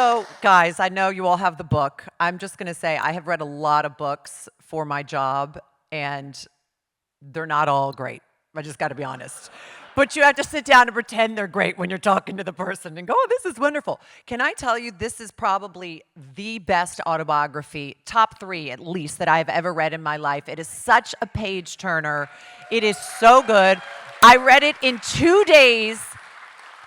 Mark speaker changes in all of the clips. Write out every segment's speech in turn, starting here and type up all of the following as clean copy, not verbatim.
Speaker 1: So, guys, I know you all have the book. I'm just going to say I have read a lot of books for my job, and they're not all great. I just got to be honest. But you have to sit down and pretend they're great when you're talking to the person and go, oh, this is wonderful. Can I tell you, this is probably the best autobiography, top 3 at least, that I've ever read in my life. It is such a page turner. It is so good. I read it in 2 days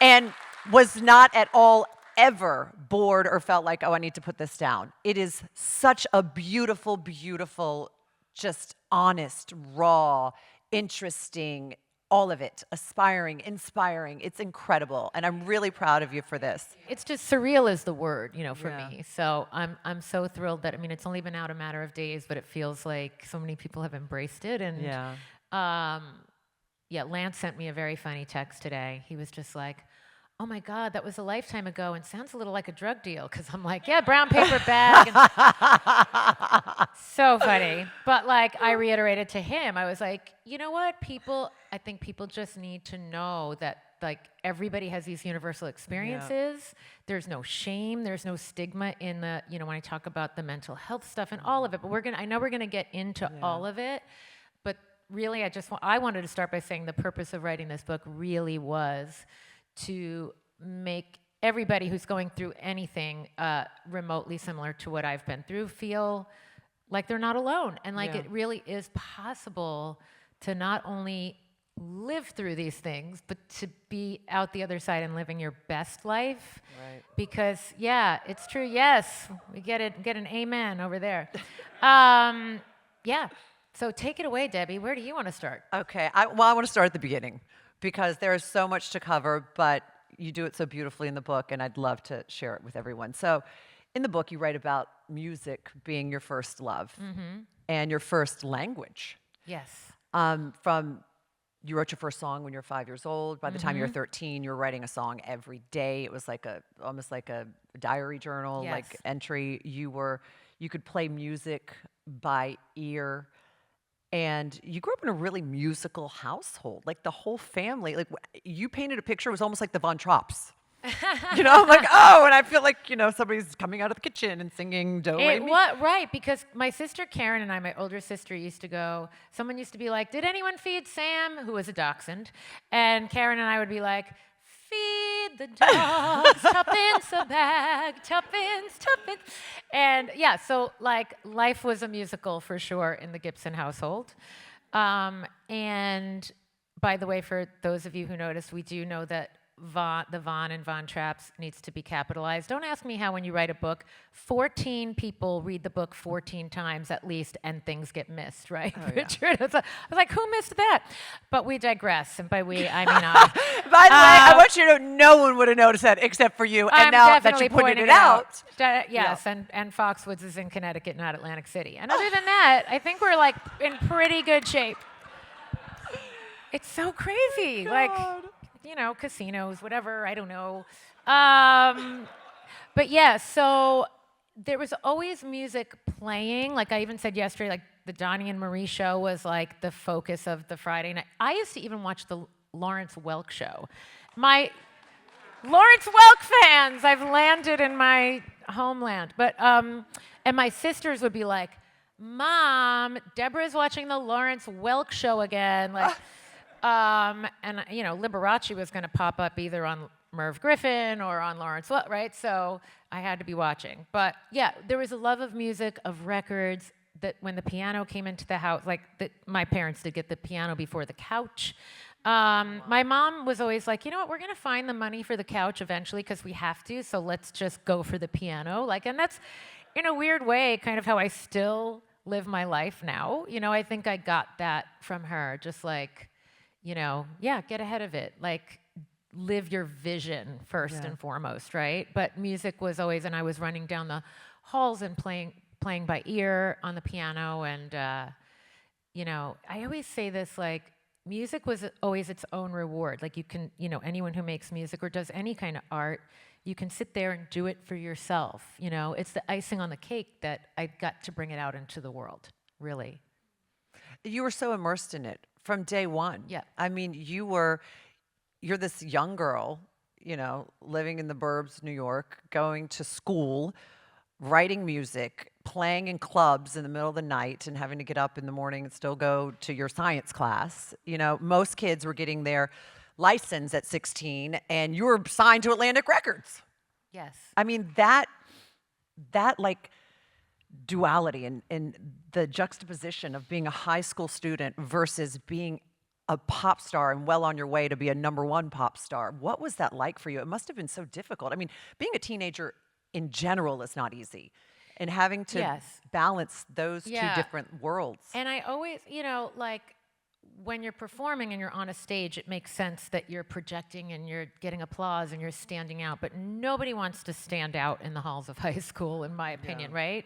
Speaker 1: and was not at all ever bored or felt like, oh, I need to put this down. It is such a beautiful, beautiful, just honest, raw, interesting, all of it, aspiring, inspiring. It's incredible, and I'm really proud of you for this.
Speaker 2: It's just surreal is the word, for me. So I'm so thrilled that, it's only been out a matter of days, but it feels like so many people have embraced it. And Lance sent me a very funny text today. He was just like, oh my God, that was a lifetime ago and sounds a little like a drug deal. Because I'm like, yeah, brown paper bag. And so funny. But I reiterated to him, I was like, you know what? I think people just need to know that everybody has these universal experiences. Yeah. There's no shame. There's no stigma in the, when I talk about the mental health stuff and all of it. But I know we're going to get into all of it. But really, I wanted to start by saying the purpose of writing this book really was to make everybody who's going through anything remotely similar to what I've been through feel like they're not alone. And it really is possible to not only live through these things, but to be out the other side and living your best life.
Speaker 1: Right.
Speaker 2: Because, it's true. Yes, we get an amen over there. So take it away, Debbie. Where do you want to start?
Speaker 1: Okay. I want to start at the beginning, because there is so much to cover, but you do it so beautifully in the book, and I'd love to share it with everyone. So in the book, you write about music being your first love and your first language.
Speaker 2: Yes.
Speaker 1: You wrote your first song when you were 5 years old. By the time you were 13, you were writing a song every day. It was almost like a diary journal, entry. You could play music by ear. And you grew up in a really musical household, the whole family. You painted a picture, it was almost like the Von Trapps. I'm like, oh, and I feel like, somebody's coming out of the kitchen and singing Do, Re, Mi.
Speaker 2: Right, because my sister Karen and I, my older sister, someone used to be like, did anyone feed Sam, who was a dachshund? And Karen and I would be like, feed the dogs, tuppence a bag, tuppence. And so life was a musical for sure in the Gibson household. And by the way, for those of you who noticed, we do know that the Von and Von Trapps needs to be capitalized. Don't ask me how when you write a book, 14 people read the book 14 times at least and things get missed, right?
Speaker 1: Oh,
Speaker 2: Richard, I was like, who missed that? But we digress, and by we, I mean I.
Speaker 1: By the way, I want you to know no one would have noticed that except for you, and
Speaker 2: I'm
Speaker 1: now that
Speaker 2: definitely
Speaker 1: you pointed
Speaker 2: pointing
Speaker 1: it out.
Speaker 2: Yes, and Foxwoods is in Connecticut, not Atlantic City. And other than that, I think we're in pretty good shape. It's so crazy. Casinos, whatever, I don't know. But so there was always music playing. I even said yesterday, the Donnie and Marie show was the focus of the Friday night. I used to even watch the Lawrence Welk show. My Lawrence Welk fans, I've landed in my homeland. But, and my sisters would be like, Mom, Deborah's watching the Lawrence Welk show again. And Liberace was going to pop up either on Merv Griffin or on Lawrence Welk, right? So I had to be watching. But there was a love of music, of records, that when the piano came into the house, my parents did get the piano before the couch. My mom was always like, you know what, we're going to find the money for the couch eventually because we have to, so let's just go for the piano. And that's, in a weird way, kind of how I still live my life now. I think I got that from her, just get ahead of it. Live your vision first and foremost, right? But music was always, and I was running down the halls and playing by ear on the piano. And, I always say this, music was always its own reward. You can, anyone who makes music or does any kind of art, you can sit there and do it for yourself. It's the icing on the cake that I got to bring it out into the world, really.
Speaker 1: You were so immersed in it from day one.
Speaker 2: Yeah.
Speaker 1: I mean, you're this young girl, living in the burbs, New York, going to school, writing music, playing in clubs in the middle of the night and having to get up in the morning and still go to your science class. Most kids were getting their license at 16 and you were signed to Atlantic Records.
Speaker 2: Yes.
Speaker 1: I mean, that like duality and the juxtaposition of being a high school student versus being a pop star and well on your way to be a #1 pop star. What was that like for you? It must have been so difficult. I mean, being a teenager in general is not easy. And having to balance those two different worlds.
Speaker 2: And I always, like when you're performing and you're on a stage, it makes sense that you're projecting and you're getting applause and you're standing out. But nobody wants to stand out in the halls of high school, in my opinion, right?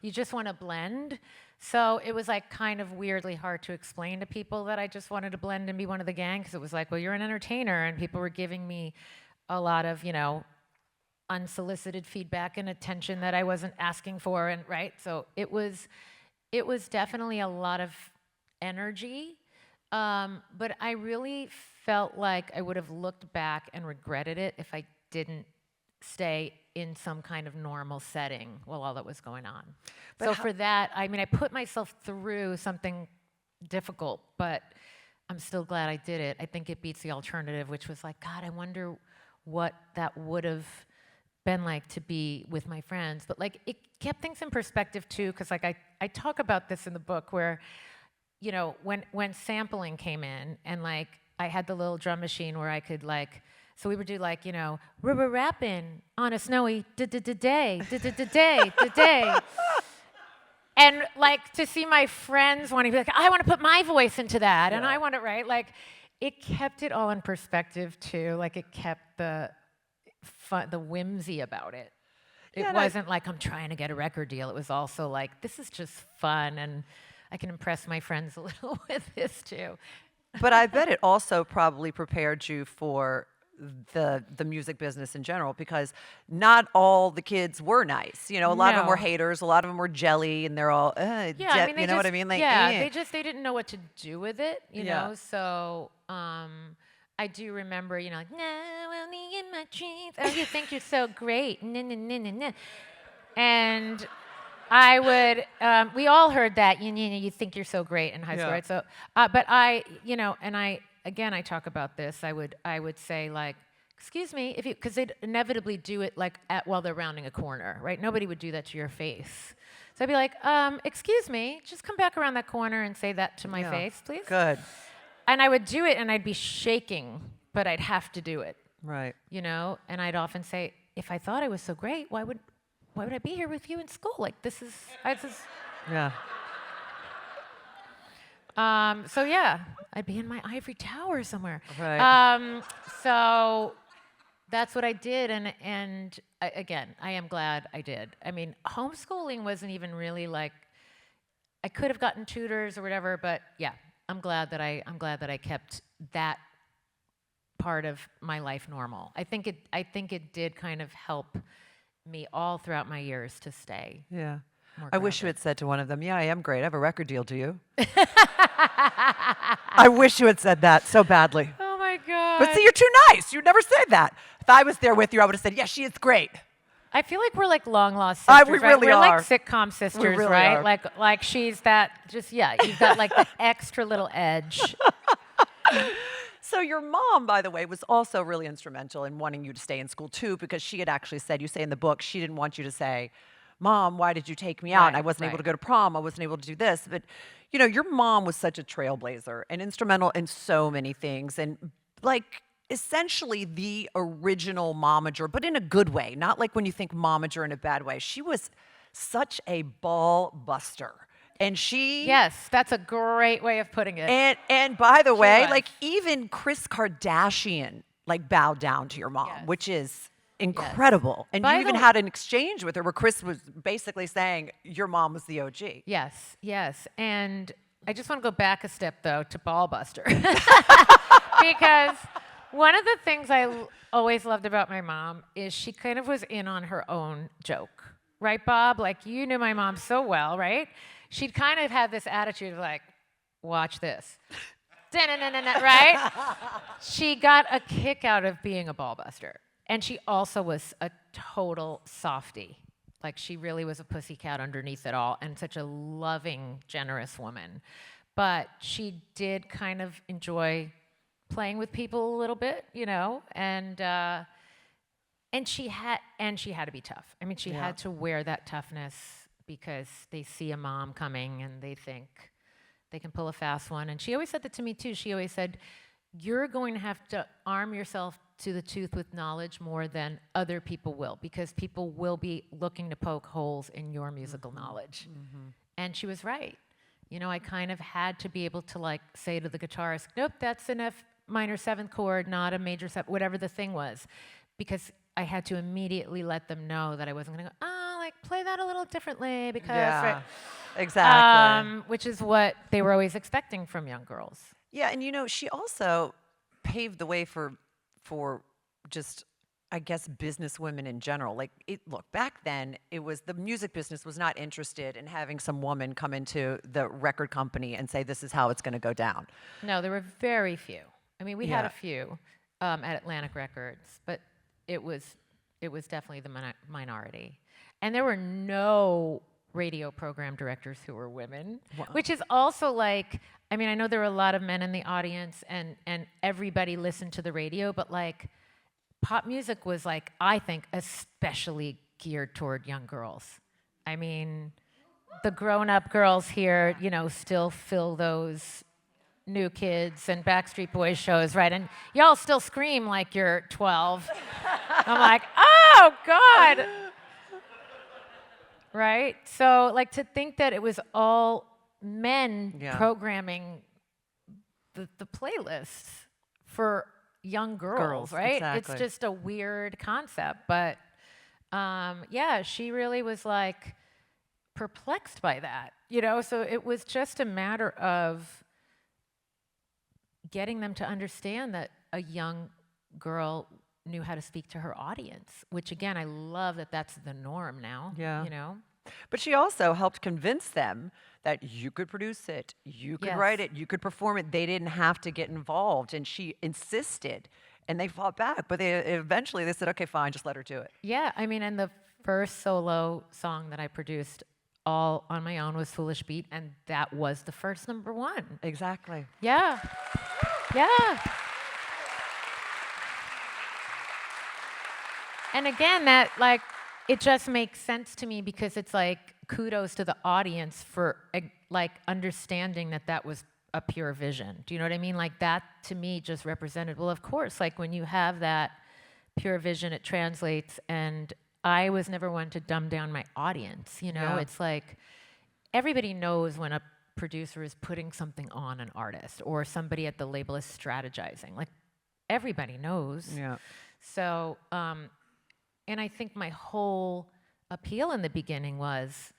Speaker 2: You just want to blend. So it was like kind of weirdly hard to explain to people that I just wanted to blend and be one of the gang, because it was like, well, you're an entertainer, and people were giving me a lot of, unsolicited feedback and attention that I wasn't asking for, and right? So it was definitely a lot of energy, but I really felt like I would have looked back and regretted it if I didn't stay in some kind of normal setting while all that was going on. But so for that, I mean, I put myself through something difficult, but I'm still glad I did it. I think it beats the alternative, which was like, God, I wonder what that would have been like to be with my friends. But like, it kept things in perspective too, because like I talk about this in the book where, when sampling came in, and like I had the little drum machine where I could like, so we would do like, we're rapping on a snowy day, day. And like to see my friends wanting to be like, I want to put my voice into that, and I want to write, like, it kept it all in perspective too. Like it kept the fun, the whimsy about it. It wasn't like I'm trying to get a record deal. It was also like, this is just fun, and I can impress my friends a little with this too.
Speaker 1: But I bet it also probably prepared you for the music business in general, because not all the kids were nice. A lot of them were haters, a lot of them were jelly, and they're all,
Speaker 2: I mean,
Speaker 1: you know what I mean? Like,
Speaker 2: they didn't know what to do with it, you know? So, I do remember, like, no, only in my dreams. Oh, you think you're so great. And I would, we all heard that, you think you're so great in high school, right? So, but I, and I talk about this. I would say, like, excuse me, because they'd inevitably do it like while they're rounding a corner, right? Nobody would do that to your face. So I'd be like, excuse me, just come back around that corner and say that to my face, please.
Speaker 1: Good.
Speaker 2: And I would do it, and I'd be shaking, but I'd have to do it.
Speaker 1: Right.
Speaker 2: And I'd often say, if I thought I was so great, why would I be here with you in school? Like, this is.
Speaker 1: Yeah.
Speaker 2: So yeah, I'd be in my ivory tower somewhere.
Speaker 1: Right.
Speaker 2: So that's what I did, and again, I am glad I did. I mean, homeschooling wasn't even really like, I could have gotten tutors or whatever, but yeah, I'm glad that I kept that part of my life normal. I think it did kind of help me all throughout my years to stay.
Speaker 1: Yeah. I wish you had said to one of them, yeah, I am great. I have a record deal. Do you? I wish you had said that so badly.
Speaker 2: Oh my God.
Speaker 1: But see, you're too nice. You never said that. If I was there with you, I would have said, yeah, she is great.
Speaker 2: I feel like we're like long lost sisters.
Speaker 1: We really
Speaker 2: we're
Speaker 1: are.
Speaker 2: Like sitcom sisters,
Speaker 1: we really
Speaker 2: right?
Speaker 1: Are.
Speaker 2: Like she's that, just, you've got like the extra little edge.
Speaker 1: So your mom, by the way, was also really instrumental in wanting you to stay in school too, because she had actually said, you say in the book, she didn't want you to say, Mom, why did you take me out? And I wasn't able to go to prom. I wasn't able to do this. But, your mom was such a trailblazer and instrumental in so many things. And like essentially the original momager, but in a good way. Not like when you think momager in a bad way. She was such a ball buster. And she...
Speaker 2: Yes, that's a great way of putting it.
Speaker 1: And by the way, like even Kris Kardashian like bowed down to your mom, which is incredible. And you even had an exchange with her where Kris was basically saying your mom was the OG.
Speaker 2: Yes. And I just want to go back a step though to Ballbuster. Because one of the things I always loved about my mom is she kind of was in on her own joke. Right, Bob? Like, you knew my mom so well, right? She'd kind of had this attitude of like, watch this. right? She got a kick out of being a ball buster. And she also was a total softie. Like, she really was a pussycat underneath it all, and such a loving, generous woman. But she did kind of enjoy playing with people a little bit, you know, and she had to be tough. I mean, she had to wear that toughness because they see a mom coming and they think they can pull a fast one. And she always said that to me too. She always said, "You're going to have to arm yourself to the tooth with knowledge more than other people will, because people will be looking to poke holes in your musical knowledge." And she was right. You know, I kind of had to be able to, like, say to the guitarist, "Nope, that's an F minor 7th chord, not a major 7th," whatever the thing was, because I had to immediately let them know that I wasn't going to go, "Oh, like, play that a little differently," because
Speaker 1: Yeah, exactly.
Speaker 2: which is what they were always expecting from young girls.
Speaker 1: Yeah, and you know, she also paved the way for just, I guess, business women in general. Like, look, back then, it was the music business was not interested in having some woman come into the record company and say, "This is how it's going to go down."
Speaker 2: No, there were very few. I mean, we had
Speaker 1: Yeah.
Speaker 2: a few at Atlantic Records, but it was definitely the minority. And there were no radio program directors who were women, which is also like, I mean, I know there were a lot of men in the audience and everybody listened to the radio, but like, pop music was, like, I think, especially geared toward young girls. I mean, the grown-up girls here, you know, still fill those New Kids and Backstreet Boys shows, right? And y'all still scream like you're 12. I'm like, oh, God. Right? So, like, to think that it was all men programming the playlists for young girls, right?
Speaker 1: Exactly.
Speaker 2: It's just a weird concept. But, yeah, she really was, like, perplexed by that, you know? So it was just a matter of getting them to understand that a young girl knew how to speak to her audience, which, again, I love that that's the norm now, you know?
Speaker 1: But she also helped convince them that you could produce it, you could write it, you could perform it. They didn't have to get involved, and she insisted, and they fought back. But eventually they said, "Okay, fine, just let her do it."
Speaker 2: Yeah, I mean, and the first solo song that I produced all on my own was Foolish Beat, and that was the first #1.
Speaker 1: Exactly.
Speaker 2: Yeah. Yeah. And again, that, like, it just makes sense to me because it's like, kudos to the audience for, like, understanding that that was a pure vision. Do you know what I mean? Like, that to me just represented, well, of course, like, when you have that pure vision, it translates. And I was never one to dumb down my audience. You know, it's like, everybody knows when a producer is putting something on an artist or somebody at the label is strategizing. Like, everybody knows.
Speaker 1: Yeah.
Speaker 2: So, and I think my whole appeal in the beginning was,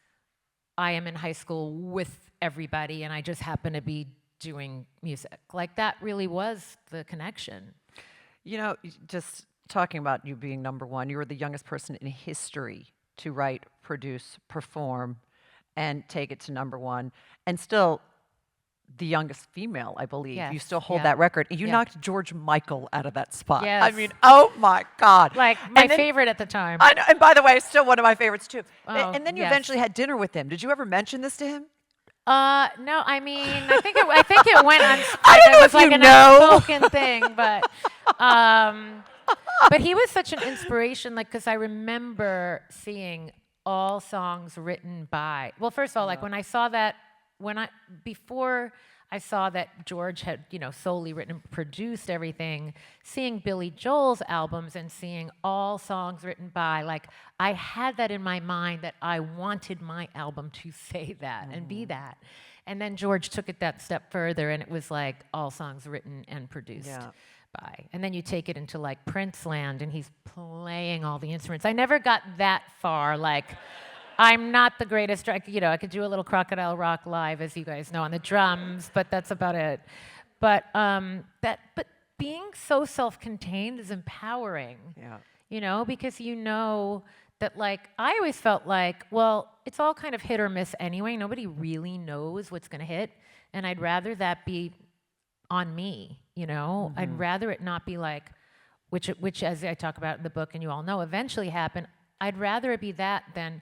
Speaker 2: I am in high school with everybody and I just happen to be doing music. Like, that really was the connection.
Speaker 1: You know, just talking about you being #1, you were the youngest person in history to write, produce, perform, and take it to #1, and still the youngest female, I believe.
Speaker 2: Yes,
Speaker 1: You still hold that record. You
Speaker 2: yeah.
Speaker 1: knocked George Michael out of that spot. I
Speaker 2: Yes.
Speaker 1: mean, oh my God.
Speaker 2: Like, my
Speaker 1: And then-
Speaker 2: favorite at the time.
Speaker 1: I know, and by the way, still one of my favorites too.
Speaker 2: Oh,
Speaker 1: And then you
Speaker 2: yes.
Speaker 1: eventually had dinner with him. Did you ever mention this to him?
Speaker 2: No, I mean, I think it went unspoken.
Speaker 1: I don't know
Speaker 2: It was
Speaker 1: if
Speaker 2: like
Speaker 1: you
Speaker 2: an
Speaker 1: know.
Speaker 2: unspoken thing, but he was such an inspiration, like, because I remember seeing all songs written by, well, first of all, like, when I saw that, before I saw that George had, you know, solely written and produced everything, seeing Billy Joel's albums and seeing all songs written by, like, I had that in my mind that I wanted my album to say that and be that. And then George took it that step further, and it was like all songs written and produced by. And then you take it into, like, Prince land, and he's playing all the instruments. I never got that far, like, I'm not the greatest, you know, I could do a little Crocodile Rock live, as you guys know, on the drums, but that's about it. But but being so self-contained is empowering.
Speaker 1: Yeah.
Speaker 2: You know, because you know that, like, I always felt like, well, it's all kind of hit or miss anyway. Nobody really knows what's going to hit, and I'd rather that be on me, you know? I'd rather it not be like, which as I talk about in the book and you all know, eventually happened. I'd rather it be that than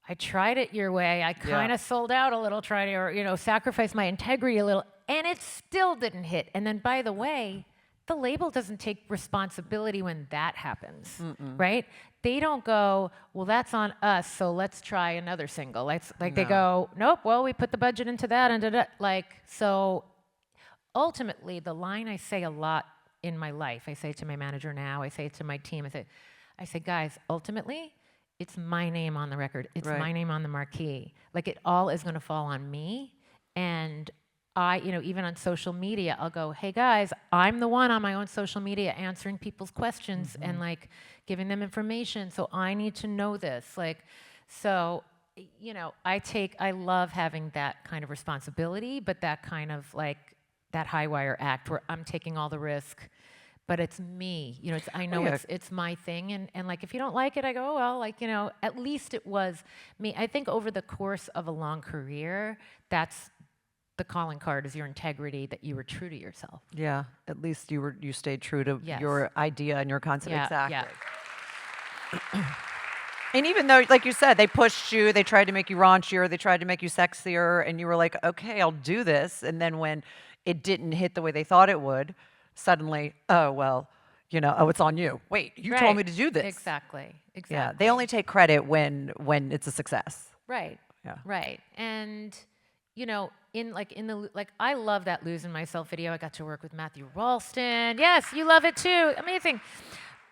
Speaker 2: I tried it your way. I kind of sold out a little, tried to, or, you know, sacrificed my integrity a little, and it still didn't hit. And then, by the way, the label doesn't take responsibility when that happens, right? They don't go, well, that's on us, so let's try another single. They go, nope, well, we put the budget into that, and so ultimately, the line I say a lot in my life, I say it to my manager now, I say it to my team, I say, guys, ultimately, it's my name on the record. It's my name on the marquee. Like, it all is going to fall on me. And I, you know, even on social media, I'll go, hey, guys, I'm the one on my own social media answering people's questions and, like, giving them information. So I need to know this. Like, so, you know, I love having that kind of responsibility, but that kind of, like, that high wire act where I'm taking all the risk. But it's me, you know, I know it's my thing. And like, if you don't like it, I go, oh, well, like, you know, at least it was me. I think over the course of a long career, that's the calling card, is your integrity, that you were true to yourself.
Speaker 1: Yeah, at least you stayed true to your idea and your concept.
Speaker 2: Yeah,
Speaker 1: exactly.
Speaker 2: Yeah.
Speaker 1: And even though, like you said, they pushed you, they tried to make you raunchier, they tried to make you sexier, and you were like, okay, I'll do this. And then when it didn't hit the way they thought it would, suddenly, oh, well, you know, oh, it's on you. Wait, you told me to do this.
Speaker 2: Exactly.
Speaker 1: Yeah, they only take credit when it's a success.
Speaker 2: Right.
Speaker 1: Yeah.
Speaker 2: Right. And, you know, I love that Losing Myself video. I got to work with Matthew Ralston. Yes, you love it too. Amazing.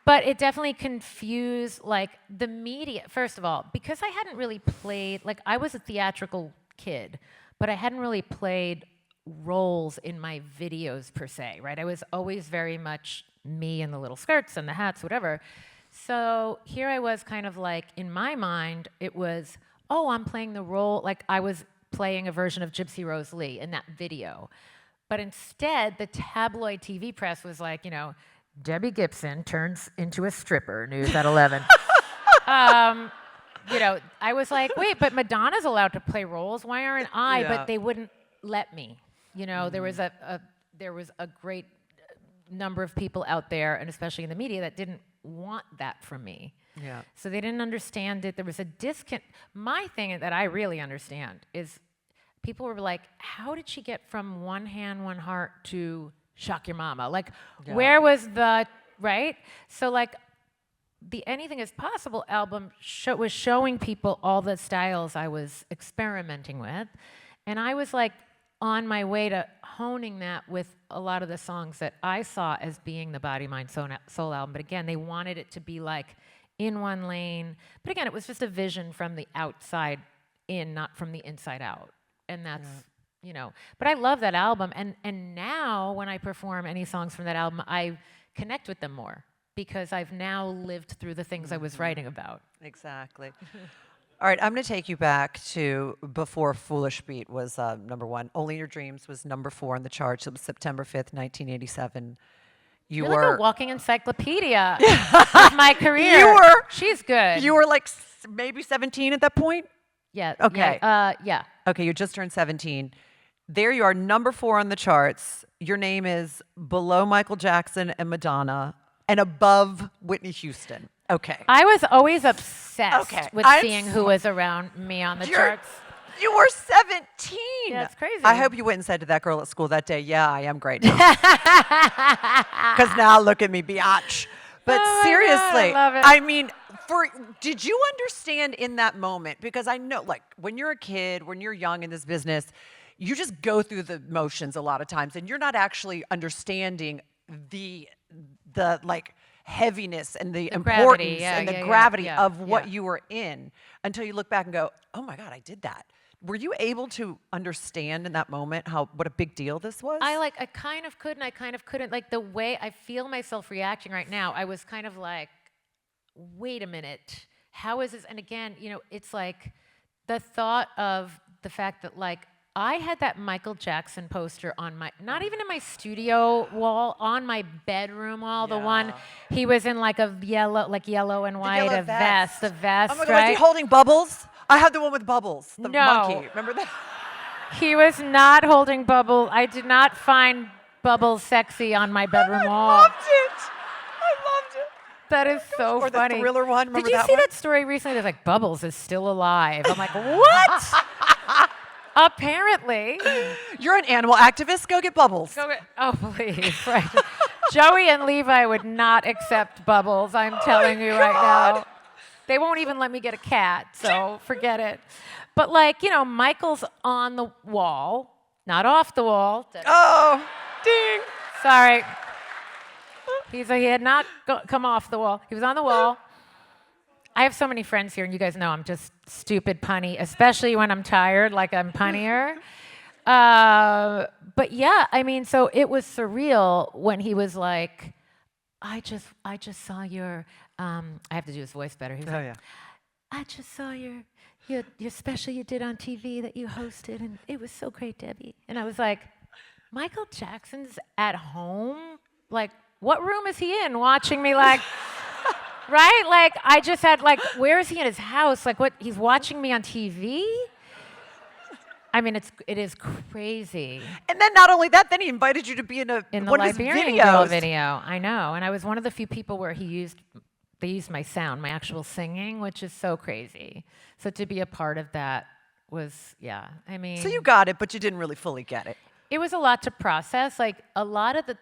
Speaker 2: But it definitely confused, like, the media. First of all, because I hadn't really played, like, I was a theatrical kid, but I hadn't really played roles in my videos per se, right? I was always very much me in the little skirts and the hats, whatever. So here I was kind of like, in my mind, it was, oh, I'm playing the role, like I was playing a version of Gypsy Rose Lee in that video. But instead, the tabloid TV press was like, you know, Debbie Gibson turns into a stripper, news at 11. You know, I was like, wait, but Madonna's allowed to play roles. Why aren't I?
Speaker 1: Yeah.
Speaker 2: But they wouldn't let me. You know, there was a great number of people out there, and especially in the media, that didn't want that from me.
Speaker 1: Yeah.
Speaker 2: So they didn't understand it. There was a disconnect. My thing that I really understand is people were like, how did she get from One Hand, One Heart to Shock Your Mama? Like, where was the, right? So, like, the Anything Is Possible album was showing people all the styles I was experimenting with. And I was like, on my way to honing that with a lot of the songs that I saw as being the Body, Mind, Soul album. But again, they wanted it to be like in one lane. But again, it was just a vision from the outside in, not from the inside out. And that's, you know, but I love that album. And now when I perform any songs from that album, I connect with them more because I've now lived through the things I was writing about.
Speaker 1: Exactly. All right, I'm going to take you back to before Foolish Beat was number one. Only Your Dreams was number 4 on the charts. It was September 5th, 1987.
Speaker 2: You're like a walking encyclopedia of my career. She's good.
Speaker 1: You were like maybe 17 at that point?
Speaker 2: Yeah.
Speaker 1: Okay.
Speaker 2: Yeah.
Speaker 1: Okay, you just turned 17. There you are, number 4 on the charts. Your name is below Michael Jackson and Madonna and above Whitney Houston. Okay.
Speaker 2: I was always obsessed with seeing who was around me on the charts.
Speaker 1: You were 17.
Speaker 2: Yeah, it's crazy.
Speaker 1: I hope you went and said to that girl at school that day, yeah, I am great now. Because now look at me, biatch. But seriously,
Speaker 2: God, I love it.
Speaker 1: I mean, did you understand in that moment? Because I know, like, when you're a kid, when you're young in this business, you just go through the motions a lot of times, and you're not actually understanding the like, heaviness and the importance and the gravity of what you were in until you look back and go, oh my God, I did that. Were you able to understand in that moment what a big deal this was?
Speaker 2: I kind of could and I kind of couldn't. Like, the way I feel myself reacting right now, I was kind of like, wait a minute, how is this? And again, you know, it's like the thought of the fact that, like, I had that Michael Jackson poster on not even in my studio wall, on my bedroom wall, the one he was in, like a yellow and white, a vest,
Speaker 1: oh my God,
Speaker 2: right?
Speaker 1: was he holding Bubbles? I had the one with Bubbles, the monkey. Remember that?
Speaker 2: He was not holding Bubbles. I did not find Bubbles sexy on my bedroom wall.
Speaker 1: I loved it.
Speaker 2: That is so
Speaker 1: Or
Speaker 2: funny.
Speaker 1: the Thriller one. Remember
Speaker 2: Did you
Speaker 1: that
Speaker 2: see
Speaker 1: one?
Speaker 2: that story recently? They're like, Bubbles is still alive. I'm like, what? Apparently.
Speaker 1: You're an animal activist. Go get Bubbles.
Speaker 2: Oh, please. Right. Joey and Levi would not accept Bubbles. I'm telling you right now. They won't even let me get a cat, so forget it. But like, Michael's on the wall, not off the wall.
Speaker 1: Oh, ding.
Speaker 2: Sorry. He had not come off the wall. He was on the wall. I have so many friends here, and you guys know I'm just stupid punny, especially when I'm tired, like I'm punnier. But yeah, I mean, so it was surreal when he was like, I just saw your, I have to do his voice better. He was like,
Speaker 1: yeah.
Speaker 2: I just saw your special you did on TV that you hosted, and it was so great, Debbie. And I was like, Michael Jackson's at home? Like, what room is he in watching me like, right? Like, I just had like, where is he in his house? Like, what, he's watching me on TV? I mean, it is crazy.
Speaker 1: And then not only that, then he invited you to be in
Speaker 2: In the
Speaker 1: one of his
Speaker 2: Liberian
Speaker 1: videos.
Speaker 2: Girl video, I know. And I was one of the few people where they used my sound, my actual singing, which is so crazy. So to be a part of that was, yeah, I mean.
Speaker 1: So you got it, but you didn't really fully get it.
Speaker 2: It was a lot to process. Like a lot of the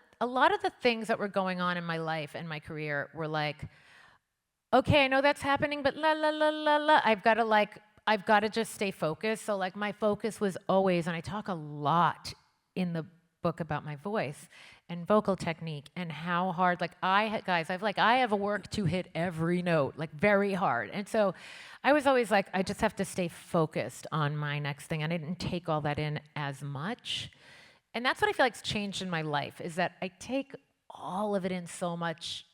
Speaker 2: things that were going on in my life and my career were like, okay, I know that's happening, but la la la la la. I've got to just stay focused. So like my focus was always, and I talk a lot in the book about my voice and vocal technique and how hard, like I have a work to hit every note, like very hard. And so I was always like, I just have to stay focused on my next thing. And I didn't take all that in as much. And that's what I feel like's changed in my life, is that I take all of it in so much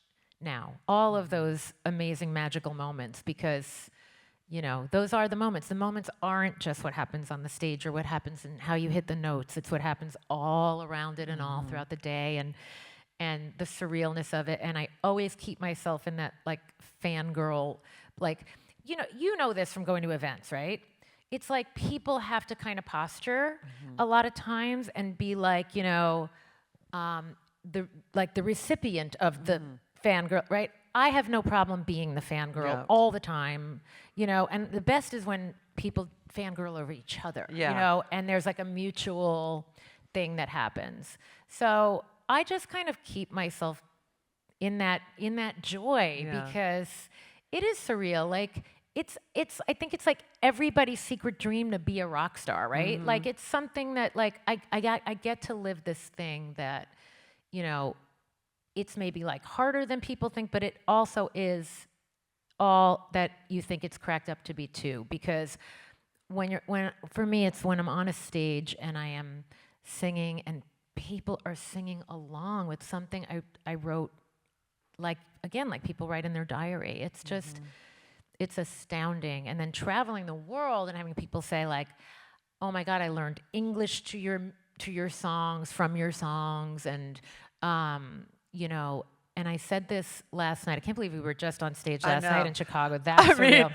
Speaker 2: now, all of those amazing magical moments, because those are the moments. The moments aren't just what happens on the stage or what happens in how you hit the notes. It's what happens all around it and all throughout the day, and the surrealness of it. And I always keep myself in that like fangirl, like, you know this from going to events, right? It's like people have to kind of posture a lot of times and be like, the recipient of the fangirl, right? I have no problem being the fangirl all the time, and the best is when people fangirl over each other, and there's like a mutual thing that happens. So I just kind of keep myself in that joy because it is surreal. Like I think it's like everybody's secret dream to be a rock star, right? Like it's something that like I get to live this thing that, it's maybe like harder than people think, but it also is all that you think it's cracked up to be too. Because for me, it's when I'm on a stage and I am singing and people are singing along with something I wrote, like people write in their diary. It's just, it's astounding. And then traveling the world and having people say like, oh my God, I learned English to your songs, from your songs, and and I said this last night. I can't believe we were just on stage last night in Chicago. That's surreal.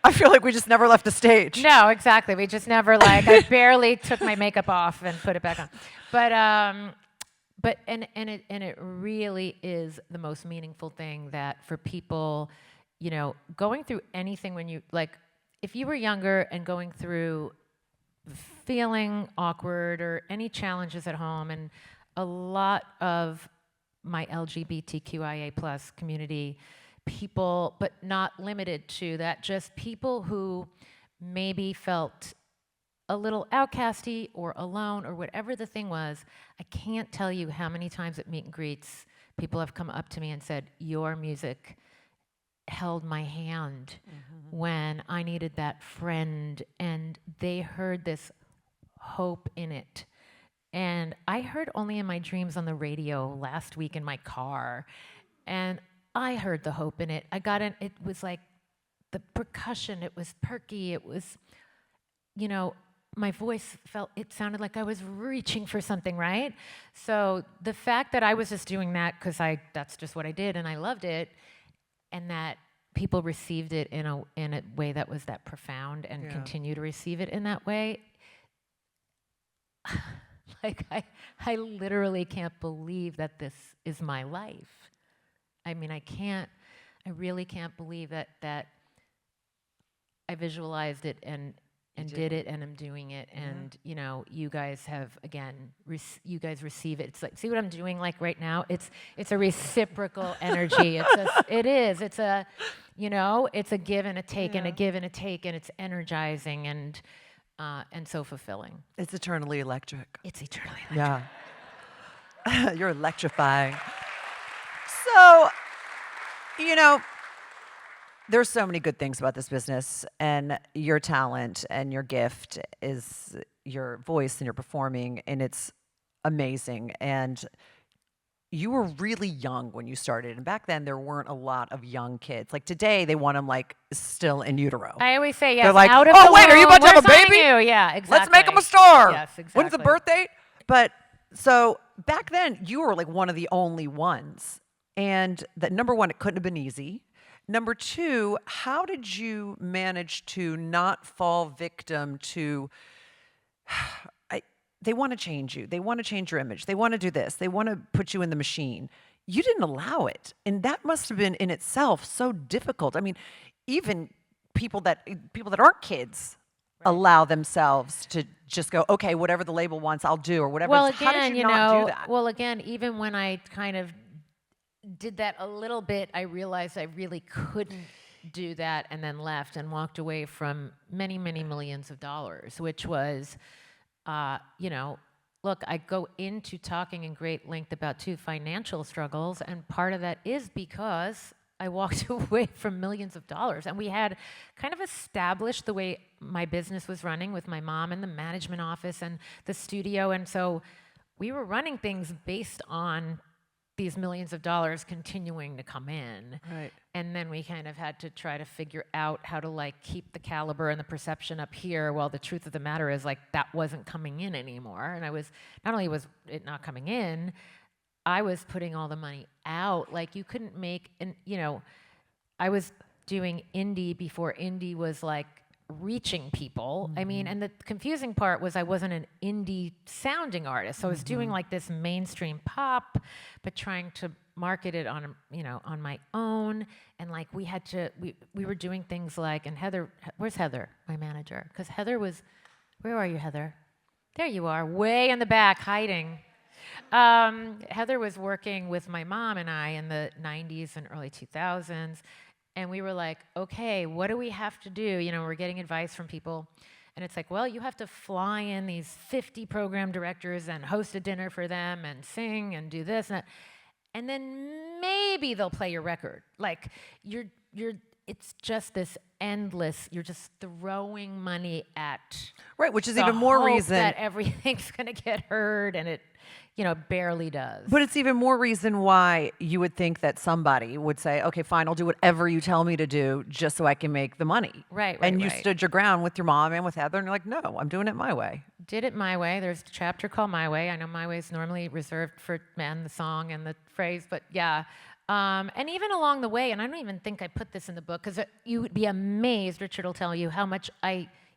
Speaker 1: I feel like we just never left the stage.
Speaker 2: No, exactly. We just never I barely took my makeup off and put it back on. But it really is the most meaningful thing that for people, going through anything when you if you were younger and going through feeling awkward or any challenges at home, and a lot of my LGBTQIA plus community people, but not limited to that, just people who maybe felt a little outcasty or alone or whatever the thing was. I can't tell you how many times at meet and greets people have come up to me and said, your music held my hand when I needed that friend, and they heard this hope in it. And I heard Only in My Dreams on the radio last week in my car, and I heard the hope in it. I got in, it was like the percussion, it was perky, it was, my voice it sounded like I was reaching for something, right? So the fact that I was just doing that because that's just what I did and I loved it, and that people received it in a way that was that profound and continue to receive it in that way, like I literally can't believe that this is my life. I mean, I really can't believe that I visualized it and did it and I'm doing it. And, you know, you guys have, again, you guys receive it. It's like, see what I'm doing like right now? It's a reciprocal energy. It's a, you know, it's a give and a take and a give and a take, and it's energizing and so fulfilling.
Speaker 1: It's eternally electric.
Speaker 2: It's eternally electric.
Speaker 1: Yeah. You're electrifying. So, you know, there's so many good things about this business, and your talent and your gift is your voice and your performing, and it's amazing. And you were really young when you started, and back then there weren't a lot of young kids. Like today, they want them like still in utero.
Speaker 2: I always say, yes,
Speaker 1: They're like,
Speaker 2: out of
Speaker 1: oh
Speaker 2: the
Speaker 1: wait, are you
Speaker 2: womb,
Speaker 1: about to have a
Speaker 2: we're signing
Speaker 1: baby?
Speaker 2: you." Yeah, exactly.
Speaker 1: Let's make him a star.
Speaker 2: Yes, exactly.
Speaker 1: When's the birth date? But so back then, you were like one of the only ones. And that, number one, it couldn't have been easy. Number two, how did you manage to not fall victim to, they want to change you. They want to change your image. They want to do this. They want to put you in the machine. You didn't allow it. And that must have been in itself so difficult. I mean, even people that aren't kids allow themselves to just go, okay, whatever the label wants, I'll do, or whatever.
Speaker 2: Well,
Speaker 1: How did
Speaker 2: again,
Speaker 1: you
Speaker 2: you
Speaker 1: not
Speaker 2: know,
Speaker 1: do that?
Speaker 2: well, again, even when I kind of did that a little bit, I realized I really couldn't do that, and then left and walked away from many, many millions of dollars, which was, you know, look, I go into talking in great length about two financial struggles, and part of that is because I walked away from millions of dollars. And we had kind of established the way my business was running with my mom and the management office and the studio. And so we were running things based on these millions of dollars continuing to come in.
Speaker 1: Right.
Speaker 2: And then we kind of had to try to figure out how to like keep the caliber and the perception up here, while the truth of the matter is like that wasn't coming in anymore. And I was, not only was it not coming in, I was putting all the money out. Like you couldn't make, and you know, I was doing indie before indie was like reaching people. I mean, and the confusing part was I wasn't an indie sounding artist. So I was doing like this mainstream pop, but trying to market it on, you know, on my own. And like we had to, we were doing things like, and Heather, where's Heather, my manager? Because Heather was, where are you, Heather? There you are, way in the back, hiding. Heather was working with my mom and I in the 90s and early 2000s. And we were like, okay, what do we have to do? You know, we're getting advice from people. And it's like, well, you have to fly in these 50 program directors and host a dinner for them and sing and do this and that. And then maybe they'll play your record. Like, it's just this endless, you're just throwing money at.
Speaker 1: Right, which is
Speaker 2: the
Speaker 1: even more
Speaker 2: hope
Speaker 1: reason
Speaker 2: that everything's going to get heard, and it, you know, barely does.
Speaker 1: But it's even more reason why you would think that somebody would say, okay, fine, I'll do whatever you tell me to do just so I can make the money.
Speaker 2: Right,
Speaker 1: And you
Speaker 2: right.
Speaker 1: stood your ground with your mom and with Heather, and you're like, no, I'm doing it my way.
Speaker 2: Did it my way. There's a chapter called My Way. I know My Way is normally reserved for men, the song and the phrase, but yeah. And even along the way, and I don't even think I put this in the book, because you would be amazed, Richard will tell you, how much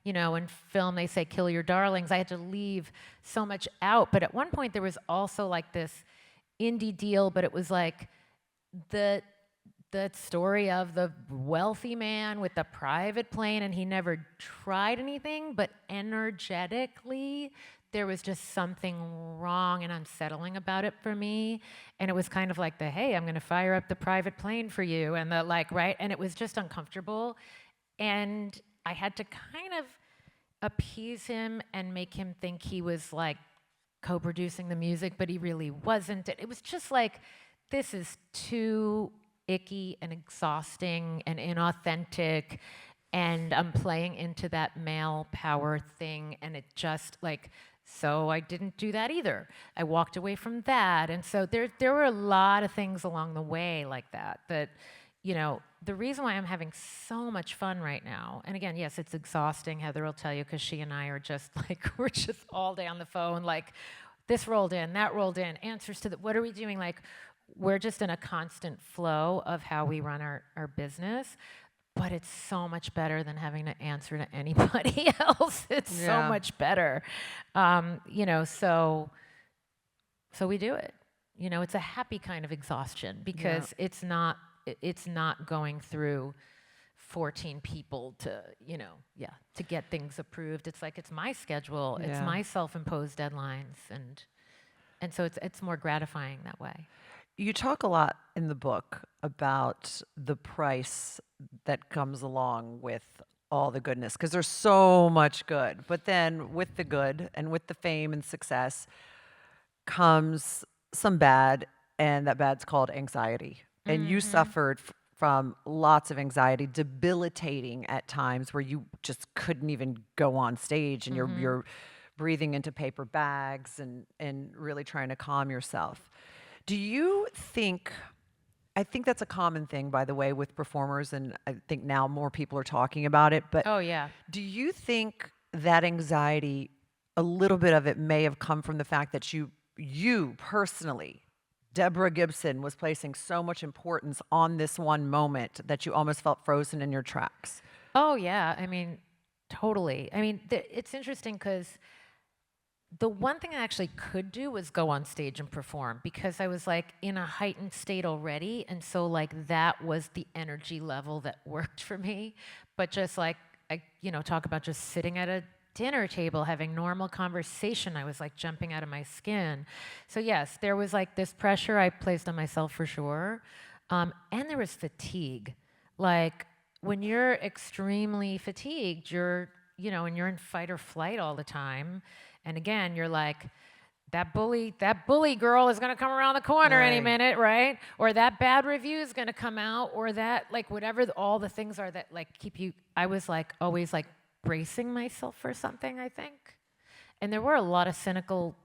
Speaker 2: you know, in film they say kill your darlings. I had to leave so much out. But at one point there was also like this indie deal, but it was like the story of the wealthy man with the private plane, and he never tried anything, but energetically there was just something wrong and unsettling about it for me. And it was kind of like the, hey, I'm gonna fire up the private plane for you, and the like, right? And it was just uncomfortable. And I had to kind of appease him and make him think he was like co-producing the music, but he really wasn't. It was just like, this is too icky and exhausting and inauthentic, and I'm playing into that male power thing, and it just like, so I didn't do that either. I walked away from that. And so there were a lot of things along the way like that, you know, the reason why I'm having so much fun right now, and again, yes, it's exhausting, Heather will tell you, because she and I are just like, we're just all day on the phone, like, this rolled in, that rolled in, answers to the, what are we doing? Like, we're just in a constant flow of how we run our business. but it's so much better than having to answer to anybody else. It's so
Speaker 1: Yeah.
Speaker 2: much better. So we do it. It's a happy kind of exhaustion because it's not going through 14 people to, to get things approved. It's like it's my schedule, it's
Speaker 1: Yeah.
Speaker 2: my self-imposed deadlines, and so it's more gratifying that way.
Speaker 1: You talk a lot in the book about the price that comes along with all the goodness, because there's so much good. But then with the good and with the fame and success comes some bad, and that bad's called anxiety. And you suffered from lots of anxiety, debilitating at times where you just couldn't even go on stage, and you're breathing into paper bags and really trying to calm yourself. Do you think, I think that's a common thing, by the way, with performers, and I think now more people are talking about it, but
Speaker 2: Oh yeah.
Speaker 1: do you think that anxiety, a little bit of it may have come from the fact that you personally, Deborah Gibson, was placing so much importance on this one moment that you almost felt frozen in your tracks?
Speaker 2: Oh yeah. I mean, totally. I mean, it's interesting because the one thing I actually could do was go on stage and perform because I was like in a heightened state already. And so like that was the energy level that worked for me. But just like, talk about just sitting at a dinner table, having normal conversation, I was like jumping out of my skin. So yes, there was like this pressure I placed on myself for sure. And there was fatigue. Like when you're extremely fatigued, and you're in fight or flight all the time. And again, you're like, that bully girl is going to come around the corner any
Speaker 1: Right.
Speaker 2: minute, right? Or that bad review is going to come out, or that, like, whatever all the things are that, like, keep you. I was, like, always, like, bracing myself for something, I think. And there were a lot of cynical,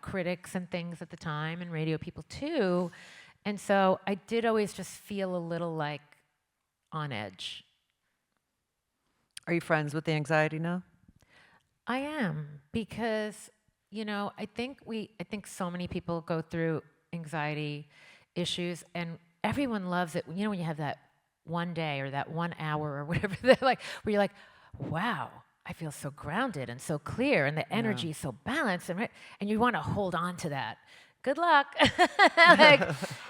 Speaker 2: critics and things at the time, and radio people, too. And so I did always just feel a little, like, on edge.
Speaker 1: Are you friends with the anxiety now?
Speaker 2: I am because I think so many people go through anxiety issues and everyone loves it. When you have that one day or that 1 hour or whatever where you're like, wow, I feel so grounded and so clear and the energy is so balanced and you want to hold on to that. Good luck. Like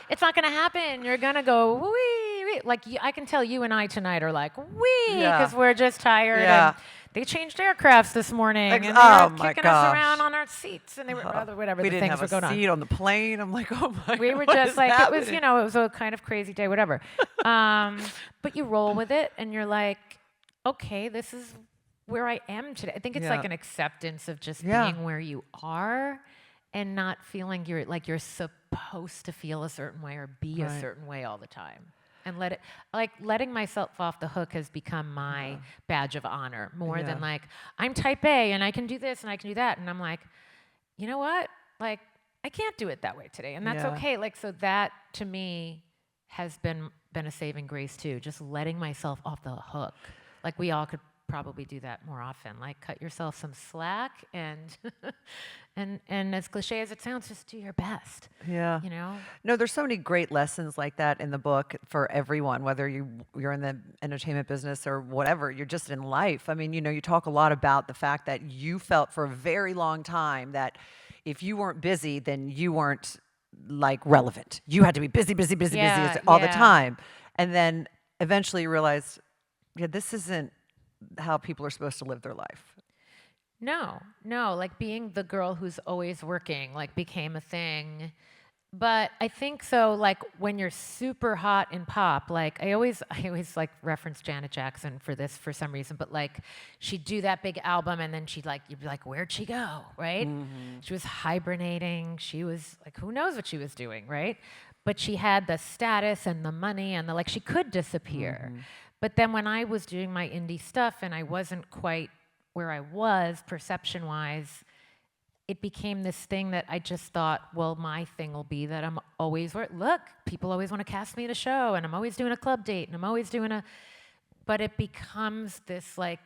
Speaker 2: it's not going to happen. You're going to go wee. Like I can tell you and I tonight are like wee because we're just tired.
Speaker 1: Yeah.
Speaker 2: And they changed aircrafts this morning, and they
Speaker 1: Oh
Speaker 2: were
Speaker 1: my
Speaker 2: kicking us
Speaker 1: gosh.
Speaker 2: around on our seats, and they were whatever
Speaker 1: We
Speaker 2: the
Speaker 1: didn't
Speaker 2: things
Speaker 1: have
Speaker 2: were
Speaker 1: a
Speaker 2: going
Speaker 1: seat on the plane. I'm like, oh my
Speaker 2: We
Speaker 1: God,
Speaker 2: were
Speaker 1: what
Speaker 2: just
Speaker 1: is
Speaker 2: like
Speaker 1: happening?
Speaker 2: it was a kind of crazy day, whatever. But you roll with it, and you're like, okay, this is where I am today. I think it's like an acceptance of just being where you are, and not feeling you're supposed to feel a certain way or be a certain way all the time. And letting myself off the hook has become my badge of honor more than like, I'm type A and I can do this and I can do that. And I'm like, you know what? Like, I can't do it that way today. And that's okay. Like, so that to me has been a saving grace too. Just letting myself off the hook. Like we all could probably do that more often. Like cut yourself some slack and and as cliche as it sounds, just do your best.
Speaker 1: Yeah. No, there's so many great lessons like that in the book for everyone, whether you're in the entertainment business or whatever, you're just in life. I mean, you talk a lot about the fact that you felt for a very long time that if you weren't busy, then you weren't like relevant. You had to be busy all the time. And then eventually you realized, this isn't how people are supposed to live their life.
Speaker 2: No, like being the girl who's always working, like became a thing. But I think so, like when you're super hot in pop, like I always like reference Janet Jackson for this for some reason, but like she'd do that big album and then you'd be like, where'd she go, right? She was hibernating, she was like, who knows what she was doing, right? But she had the status and the money and she could disappear. But then when I was doing my indie stuff and I wasn't quite where I was perception-wise, it became this thing that I just thought, well, my thing will be that I'm always, look, people always want to cast me at a show and I'm always doing a club date and I'm always doing but it becomes this like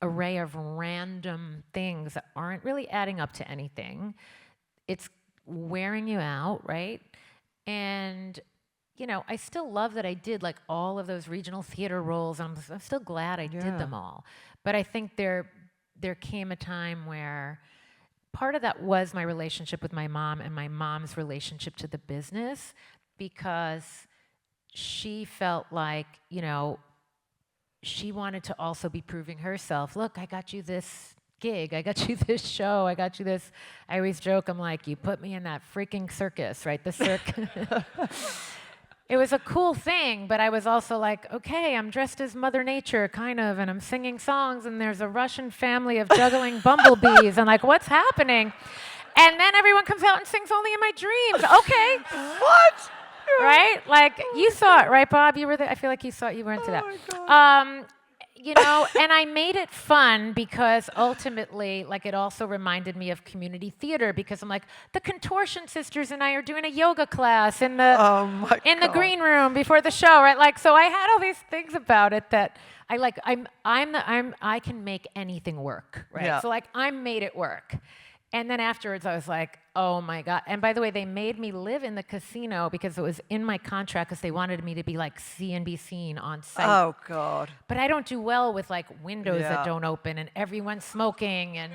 Speaker 2: array of random things that aren't really adding up to anything. It's wearing you out, right? And I still love that I did like all of those regional theater roles. I'm still glad I did them all. But I think there came a time where part of that was my relationship with my mom and my mom's relationship to the business, because she felt like, she wanted to also be proving herself. Look, I got you this gig. I got you this show. I got you this. I always joke, I'm like, you put me in that freaking circus, right? The circus. It was a cool thing, but I was also like, okay, I'm dressed as Mother Nature, kind of, and I'm singing songs, and there's a Russian family of juggling bumblebees, and like, what's happening? And then everyone comes out and sings Only in My Dreams. Okay.
Speaker 1: What?
Speaker 2: Right? Like, you saw it, right, Bob? You were there. I feel like you saw it. You were into that. And I made it fun because ultimately, like, it also reminded me of community theater, because I'm like, the Contortion Sisters and I are doing a yoga class in the green room before the show, right? Like, so I had all these things about it that I like. I can make anything work, right?
Speaker 1: Yeah.
Speaker 2: So like, I made it work. And then afterwards, I was like, oh my God. And by the way, they made me live in the casino because it was in my contract, because they wanted me to be like see and be seen on site.
Speaker 1: Oh, God.
Speaker 2: But I don't do well with like windows that don't open and everyone smoking and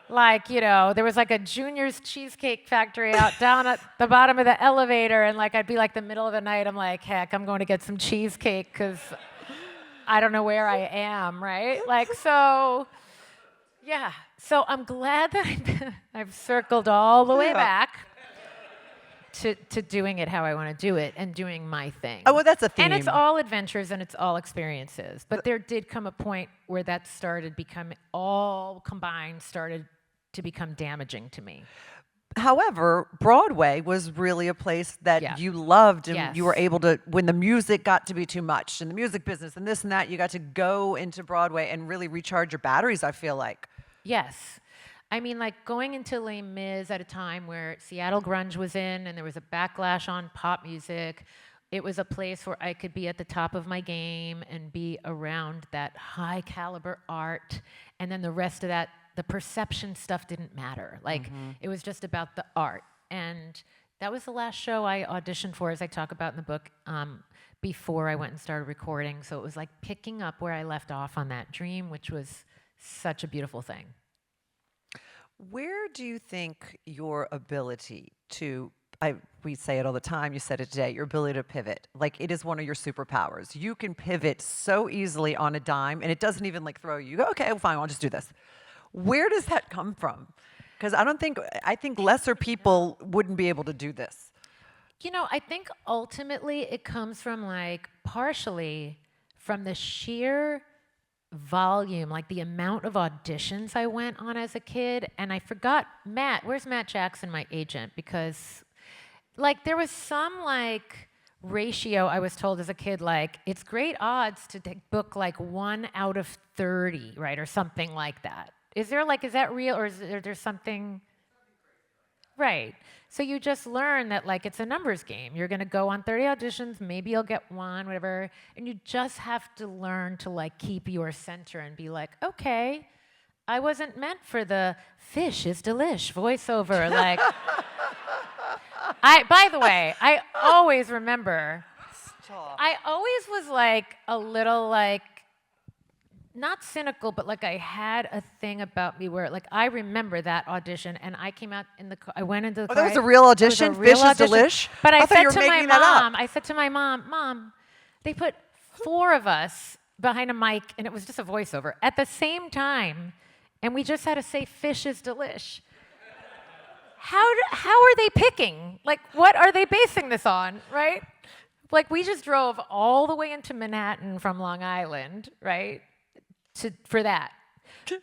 Speaker 2: like, there was like a Junior's Cheesecake Factory out down at the bottom of the elevator, and like I'd be like the middle of the night, I'm like, heck, I'm going to get some cheesecake because I don't know where I am, right? Like, so... Yeah, so I'm glad that I've circled all the way back to doing it how I want to do it and doing my thing.
Speaker 1: Oh, well, that's a theme.
Speaker 2: And it's all adventures and it's all experiences. But there did come a point where that started to become damaging to me.
Speaker 1: However, Broadway was really a place that you loved, and you were able to, when the music got to be too much, and the music business and this and that, you got to go into Broadway and really recharge your batteries, I feel like.
Speaker 2: Yes. I mean, like going into Les Mis at a time where Seattle grunge was in and there was a backlash on pop music, it was a place where I could be at the top of my game and be around that high caliber art, and then the rest of that, the perception stuff didn't matter. Like, it was just about the art. And that was the last show I auditioned for, as I talk about in the book, before I went and started recording. So it was like picking up where I left off on that dream, which was such a beautiful thing.
Speaker 1: Where do you think your ability to, we say it all the time, you said it today, your ability to pivot, like it is one of your superpowers. You can pivot so easily on a dime, and it doesn't even like throw you. You go, okay, fine, I'll just do this. Where does that come from? Because I think lesser people wouldn't be able to do this.
Speaker 2: I think ultimately it comes from partially from the sheer volume, like the amount of auditions I went on as a kid. And I forgot where's Matt Jackson, my agent? Because there was some ratio I was told as a kid, it's great odds to book 1 out of 30, right? Or something like that. Is that real, or is there something? Right. So you just learn that it's a numbers game. You're going to go on 30 auditions, maybe you'll get one, whatever. And you just have to learn to keep your center and be like, okay, I wasn't meant for the fish is delish voiceover. By the way, I always remember, I always was a little not cynical, but I had a thing about me where I remember that audition, and I came out I went into the car.
Speaker 1: That was a real audition? Fish is delish?
Speaker 2: But I said to my mom, Mom, they put 4 of us behind a mic, and it was just a voiceover at the same time, and we just had to say fish is delish. How are they picking? What are they basing this on, right? We just drove all the way into Manhattan from Long Island, right? For that.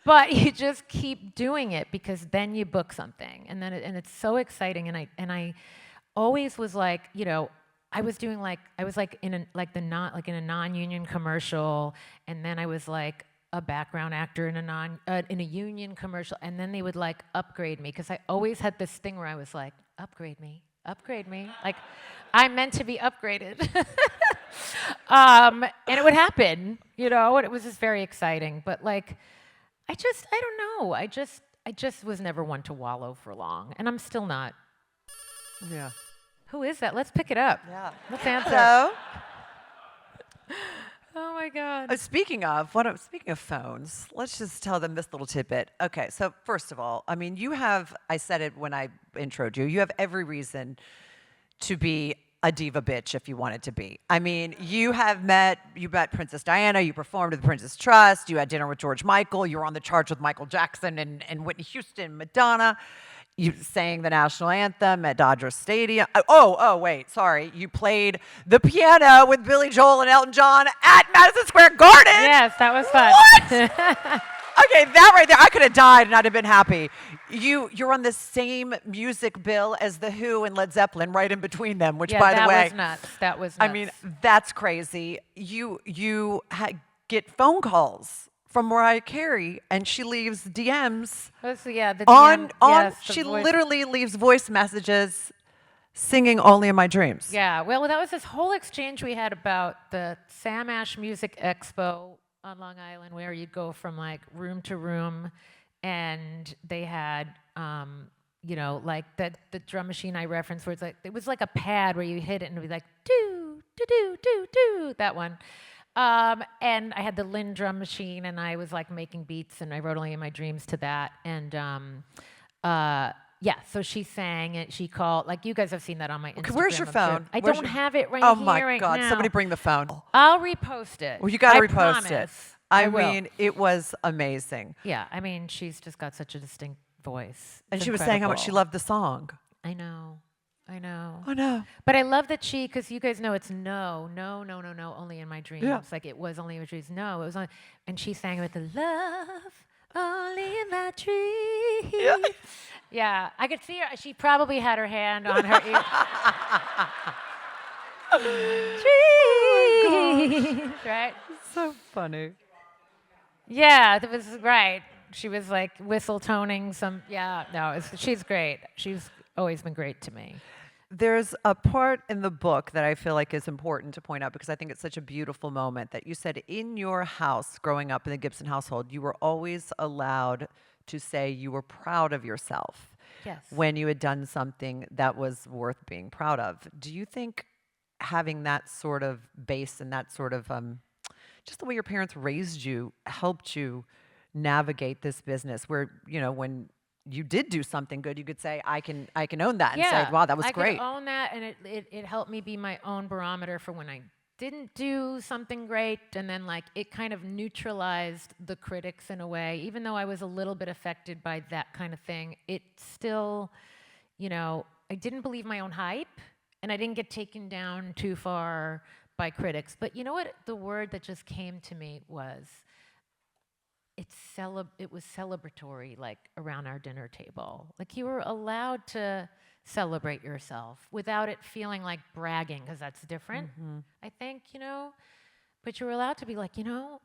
Speaker 2: But you just keep doing it, because then you book something, and then it's so exciting. And I always was I was doing I was in a non-union commercial, and then I was a background actor in a union commercial, and then they would upgrade me, because I always had this thing where I was upgrade me, I'm meant to be upgraded. And it would happen, and it was just very exciting. But I don't know. I just was never one to wallow for long, and I'm still not.
Speaker 1: Yeah.
Speaker 2: Who is that? Let's pick it up.
Speaker 1: Yeah.
Speaker 2: Let's answer.
Speaker 1: Hello.
Speaker 2: Oh my God.
Speaker 1: Speaking of phones, let's just tell them this little tidbit. Okay, so first of all, I mean, I said it when I introed you, you have every reason to be a diva bitch if you wanted to be. I mean, you met Princess Diana, you performed at the Princess Trust, you had dinner with George Michael, you were on the charts with Michael Jackson and Whitney Houston, Madonna. You sang the national anthem at Dodger Stadium. Wait, sorry. You played the piano with Billy Joel and Elton John at Madison Square Garden.
Speaker 2: Yes, that was fun.
Speaker 1: What? Okay, that right there, I could have died and I'd have been happy. You're on the same music bill as The Who and Led Zeppelin, right in between them, which, by the way...
Speaker 2: that was nuts. That was nuts.
Speaker 1: I mean, that's crazy. You get phone calls from Mariah Carey, and she leaves DMs
Speaker 2: the DM, yes,
Speaker 1: she
Speaker 2: voice.
Speaker 1: literally leaves voice messages singing Only in My Dreams.
Speaker 2: Yeah, well, that was this whole exchange we had about the Sam Ash Music Expo on Long Island, where you'd go from like room to room, and they had, like the drum machine I referenced, where it was like a pad where you hit it and it would be like do do do do do, that one. And I had the Lynn drum machine, and I was like making beats, and I wrote Only in My Dreams to that. And so she sang it. She called, like, you guys have seen that on my Instagram.
Speaker 1: Okay, where's your phone?
Speaker 2: I don't have it right
Speaker 1: Oh
Speaker 2: here
Speaker 1: my
Speaker 2: right
Speaker 1: God!
Speaker 2: now.
Speaker 1: Somebody bring the phone.
Speaker 2: I'll repost it.
Speaker 1: Well, you got to
Speaker 2: I
Speaker 1: repost it.
Speaker 2: promise.
Speaker 1: I
Speaker 2: will.
Speaker 1: mean, it was amazing.
Speaker 2: Yeah, I mean, she's just got such a distinct voice.
Speaker 1: And
Speaker 2: It's
Speaker 1: she was saying how much she
Speaker 2: incredible.
Speaker 1: loved the song.
Speaker 2: I know.
Speaker 1: Oh no.
Speaker 2: But I love that because you guys know it's no, only in my dreams.
Speaker 1: Yeah.
Speaker 2: Like it was only in my dreams. No, it was only, and she sang with the love, only in my dreams.
Speaker 1: Yeah.
Speaker 2: Yeah, I could see her. She probably had her hand on her ear. Dreams, right?
Speaker 1: So funny.
Speaker 2: Yeah, that was right. She was like whistle toning some. Yeah, no, she's great. She's always been great to me.
Speaker 1: There's a part in the book that I feel like is important to point out because I think it's such a beautiful moment that you said in your house growing up in the Gibson household, you were always allowed to say you were proud of yourself.
Speaker 2: Yes.
Speaker 1: When you had done something that was worth being proud of. Do you think having that sort of base and that sort of just the way your parents raised you helped you navigate this business where, when you did do something good, you could say, I can own that and say, wow, that was great.
Speaker 2: I could own that, and it helped me be my own barometer for when I didn't do something great, and then like it kind of neutralized the critics in a way. Even though I was a little bit affected by that kind of thing, it still, I didn't believe my own hype, and I didn't get taken down too far by critics. But you know what? The word that just came to me was, it was celebratory, like around our dinner table. Like you were allowed to celebrate yourself without it feeling like bragging, because that's different, I think, But you were allowed to be like,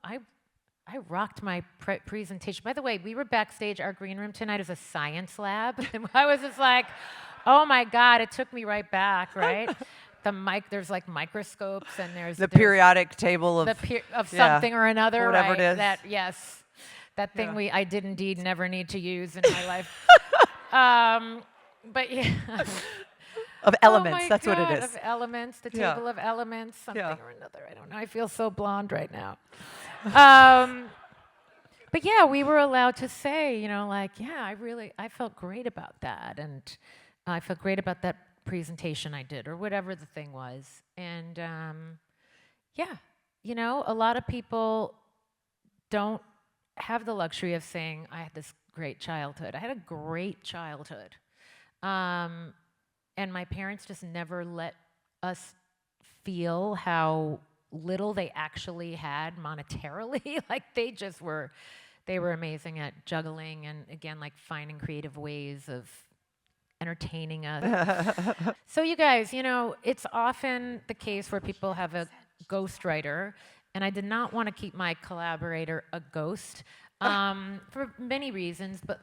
Speaker 2: I rocked my presentation. By the way, we were backstage. Our green room tonight is a science lab. And I was just like, oh my God, it took me right back, right? There's like microscopes, and there's
Speaker 1: periodic table of
Speaker 2: something or another,
Speaker 1: whatever
Speaker 2: right?
Speaker 1: it is.
Speaker 2: That thing I did indeed never need to use in my life. But yeah.
Speaker 1: Of elements,
Speaker 2: oh my
Speaker 1: that's
Speaker 2: God,
Speaker 1: what it is.
Speaker 2: Of elements, the table of elements, something or another. I don't know. I feel so blonde right now. But yeah, we were allowed to say, I felt great about that, and I felt great about that presentation I did, or whatever the thing was. And a lot of people don't have the luxury of saying, I had this great childhood. I had a great childhood. And my parents just never let us feel how little they actually had monetarily. Like they were amazing at juggling and, again, like finding creative ways of entertaining us. So you guys, it's often the case where people have a ghostwriter, and I did not want to keep my collaborator a ghost for many reasons, but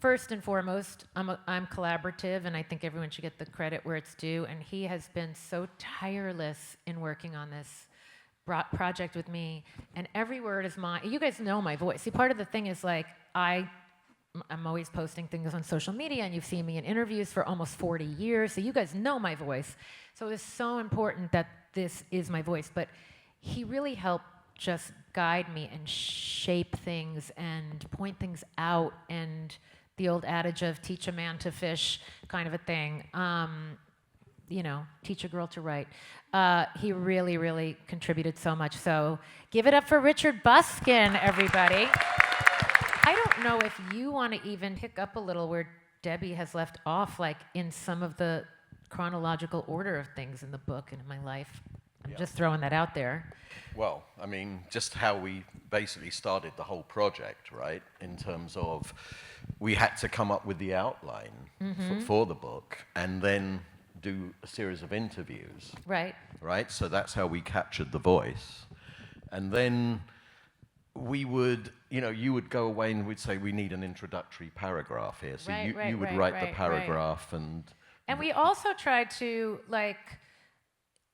Speaker 2: first and foremost, I'm collaborative, and I think everyone should get the credit where it's due, and he has been so tireless in working on this project with me, and every word is mine. You guys know my voice. See, part of the thing is like, I I'm always posting things on social media, and you've seen me in interviews for almost 40 years, so you guys know my voice. So it was so important that this is my voice. But he really helped just guide me and shape things and point things out, and the old adage of teach a man to fish kind of a thing. Teach a girl to write. He really, really contributed so much. So give it up for Richard Buskin, everybody. I don't know if you want to even pick up a little where Debbie has left off, like in some of the chronological order of things in the book and in my life. I'm just throwing that out there.
Speaker 3: Well, I mean, just how we basically started the whole project, right? In terms of we had to come up with the outline for the book and then do a series of interviews.
Speaker 2: Right.
Speaker 3: Right? So that's how we captured the voice. And then we would, you would go away and we'd say, we need an introductory paragraph here. So you would write the paragraph and
Speaker 2: we also tried to,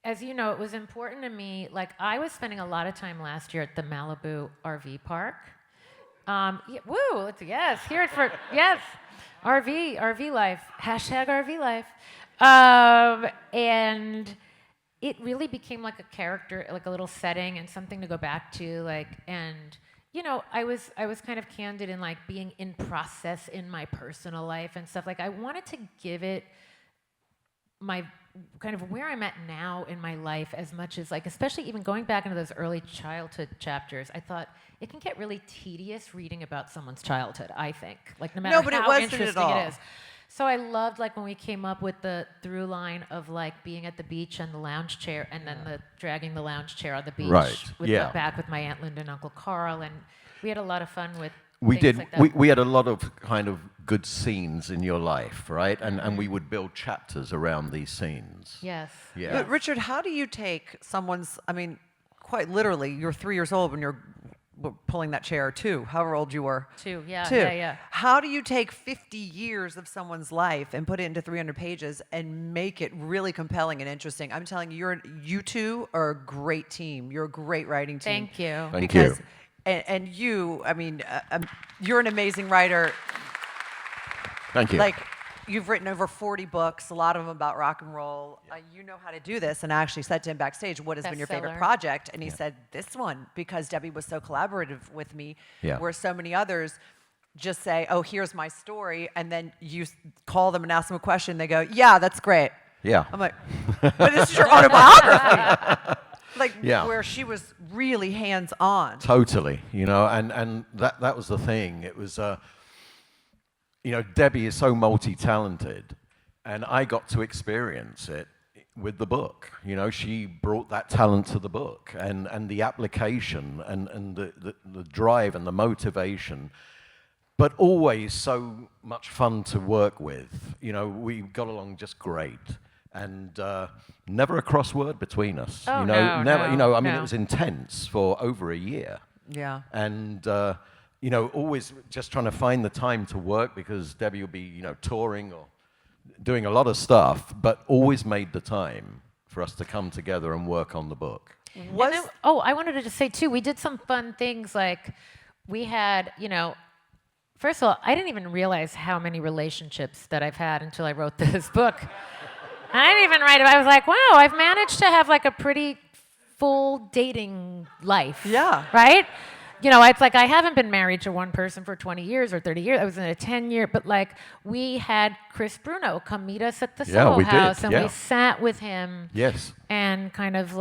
Speaker 2: as you know, it was important to me, I was spending a lot of time last year at the Malibu RV park. Yes, hear it for, yes, RV life, #RV life. And it really became like a character, like a little setting and something to go back to, I was kind of candid in being in process in my personal life and stuff. I wanted to give it my kind of where I'm at now in my life as much as especially even going back into those early childhood chapters, I thought it can get really tedious reading about someone's childhood, I think. No matter how interesting it is. So I loved when we came up with the through line of being at the beach and the lounge chair, and then dragging the lounge chair on the beach back with my Aunt Linda and Uncle Carl, and we had a lot of fun with things like that.
Speaker 3: We had a lot of kind of good scenes in your life, right? And we would build chapters around these scenes.
Speaker 2: Yes.
Speaker 3: Yeah.
Speaker 1: But Richard, how do you take someone's, quite literally, you're 3 years old when you're pulling that chair, two, however old you were.
Speaker 2: Two, yeah.
Speaker 1: How do you take 50 years of someone's life and put it into 300 pages and make it really compelling and interesting? I'm telling you, you two are a great team. You're a great writing team.
Speaker 2: Thank you.
Speaker 3: Thank you.
Speaker 1: And you, you're an amazing writer.
Speaker 3: Thank you.
Speaker 1: You've written over 40 books, a lot of them about rock and roll. You know how to do this. And I actually said to him backstage, what has been your favorite project? And he said, this one, because Debbie was so collaborative with me, where so many others just say, oh, here's my story. And then you call them and ask them a question. They go, yeah, that's great.
Speaker 3: Yeah.
Speaker 1: I'm like, but this is your autobiography. Where she was really hands-on.
Speaker 3: Totally, and that was the thing. It was, Debbie is so multi-talented, and I got to experience it with the book. She brought that talent to the book, and the application, and the drive and the motivation, but always so much fun to work with. We got along just great. And never a crossword between us.
Speaker 2: Oh,
Speaker 3: never.
Speaker 2: No.
Speaker 3: It was intense for over a year.
Speaker 1: Yeah.
Speaker 3: And always just trying to find the time to work because Debbie would be, touring or doing a lot of stuff, but always made the time for us to come together and work on the book.
Speaker 2: I wanted to just say too, we did some fun things. We had, first of all, I didn't even realize how many relationships that I've had until I wrote this book. I didn't even write it. I was like, wow, I've managed to have a pretty full dating life.
Speaker 1: Yeah.
Speaker 2: Right? It's I haven't been married to one person for 20 years or 30 years. I was in a 10-year, but we had Chris Bruno come meet us at the Soho House, and we sat with him.
Speaker 3: Yes.
Speaker 2: And kind of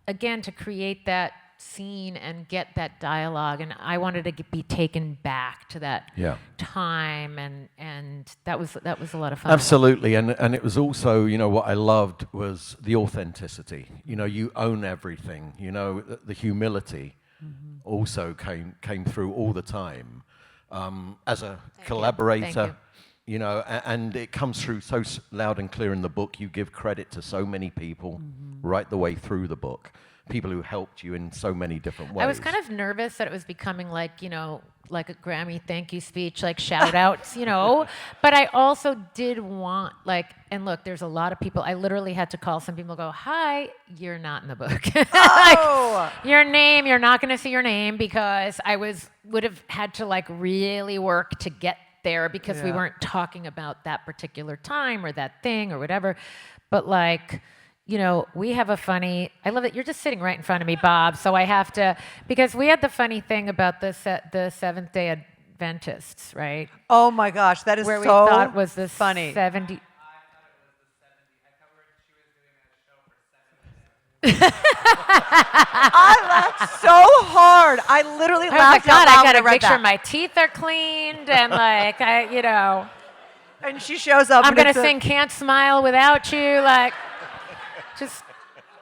Speaker 2: again, to create that scene and get that dialogue, and I wanted to be taken back to that time, and that was a lot of fun.
Speaker 3: Absolutely, and it was also, what I loved was the authenticity. You own everything. The humility also came through all the time. As a collaborator, and it comes through so loud and clear in the book. You give credit to so many people right the way through the book. people who helped you in so many different ways.
Speaker 2: I was kind of nervous that it was becoming like, like a Grammy thank you speech, like shout outs, But I also did want, and look, there's a lot of people. I literally had to call some people and go, hi, you're not in the book.
Speaker 1: Oh!
Speaker 2: Your name, you're not going to see your name because I would have had to really work to get there because we weren't talking about that particular time or that thing or whatever. But we have a funny, I love it. You're just sitting right in front of me, Bob. So I have to, because we had the funny thing about the Seventh-day Adventists, right?
Speaker 1: Oh my gosh, that is
Speaker 2: Where
Speaker 1: so
Speaker 2: we thought was the
Speaker 1: funny.
Speaker 2: 70.
Speaker 1: I laughed so hard. I literally
Speaker 2: Oh my
Speaker 1: laughed
Speaker 2: God,
Speaker 1: out loud
Speaker 2: I got
Speaker 1: when
Speaker 2: to
Speaker 1: I read
Speaker 2: make sure
Speaker 1: that.
Speaker 2: my teeth are cleaned and
Speaker 1: And she shows up.
Speaker 2: I'm
Speaker 1: and
Speaker 2: going to
Speaker 1: it's a-
Speaker 2: sing Can't Smile Without You. Just,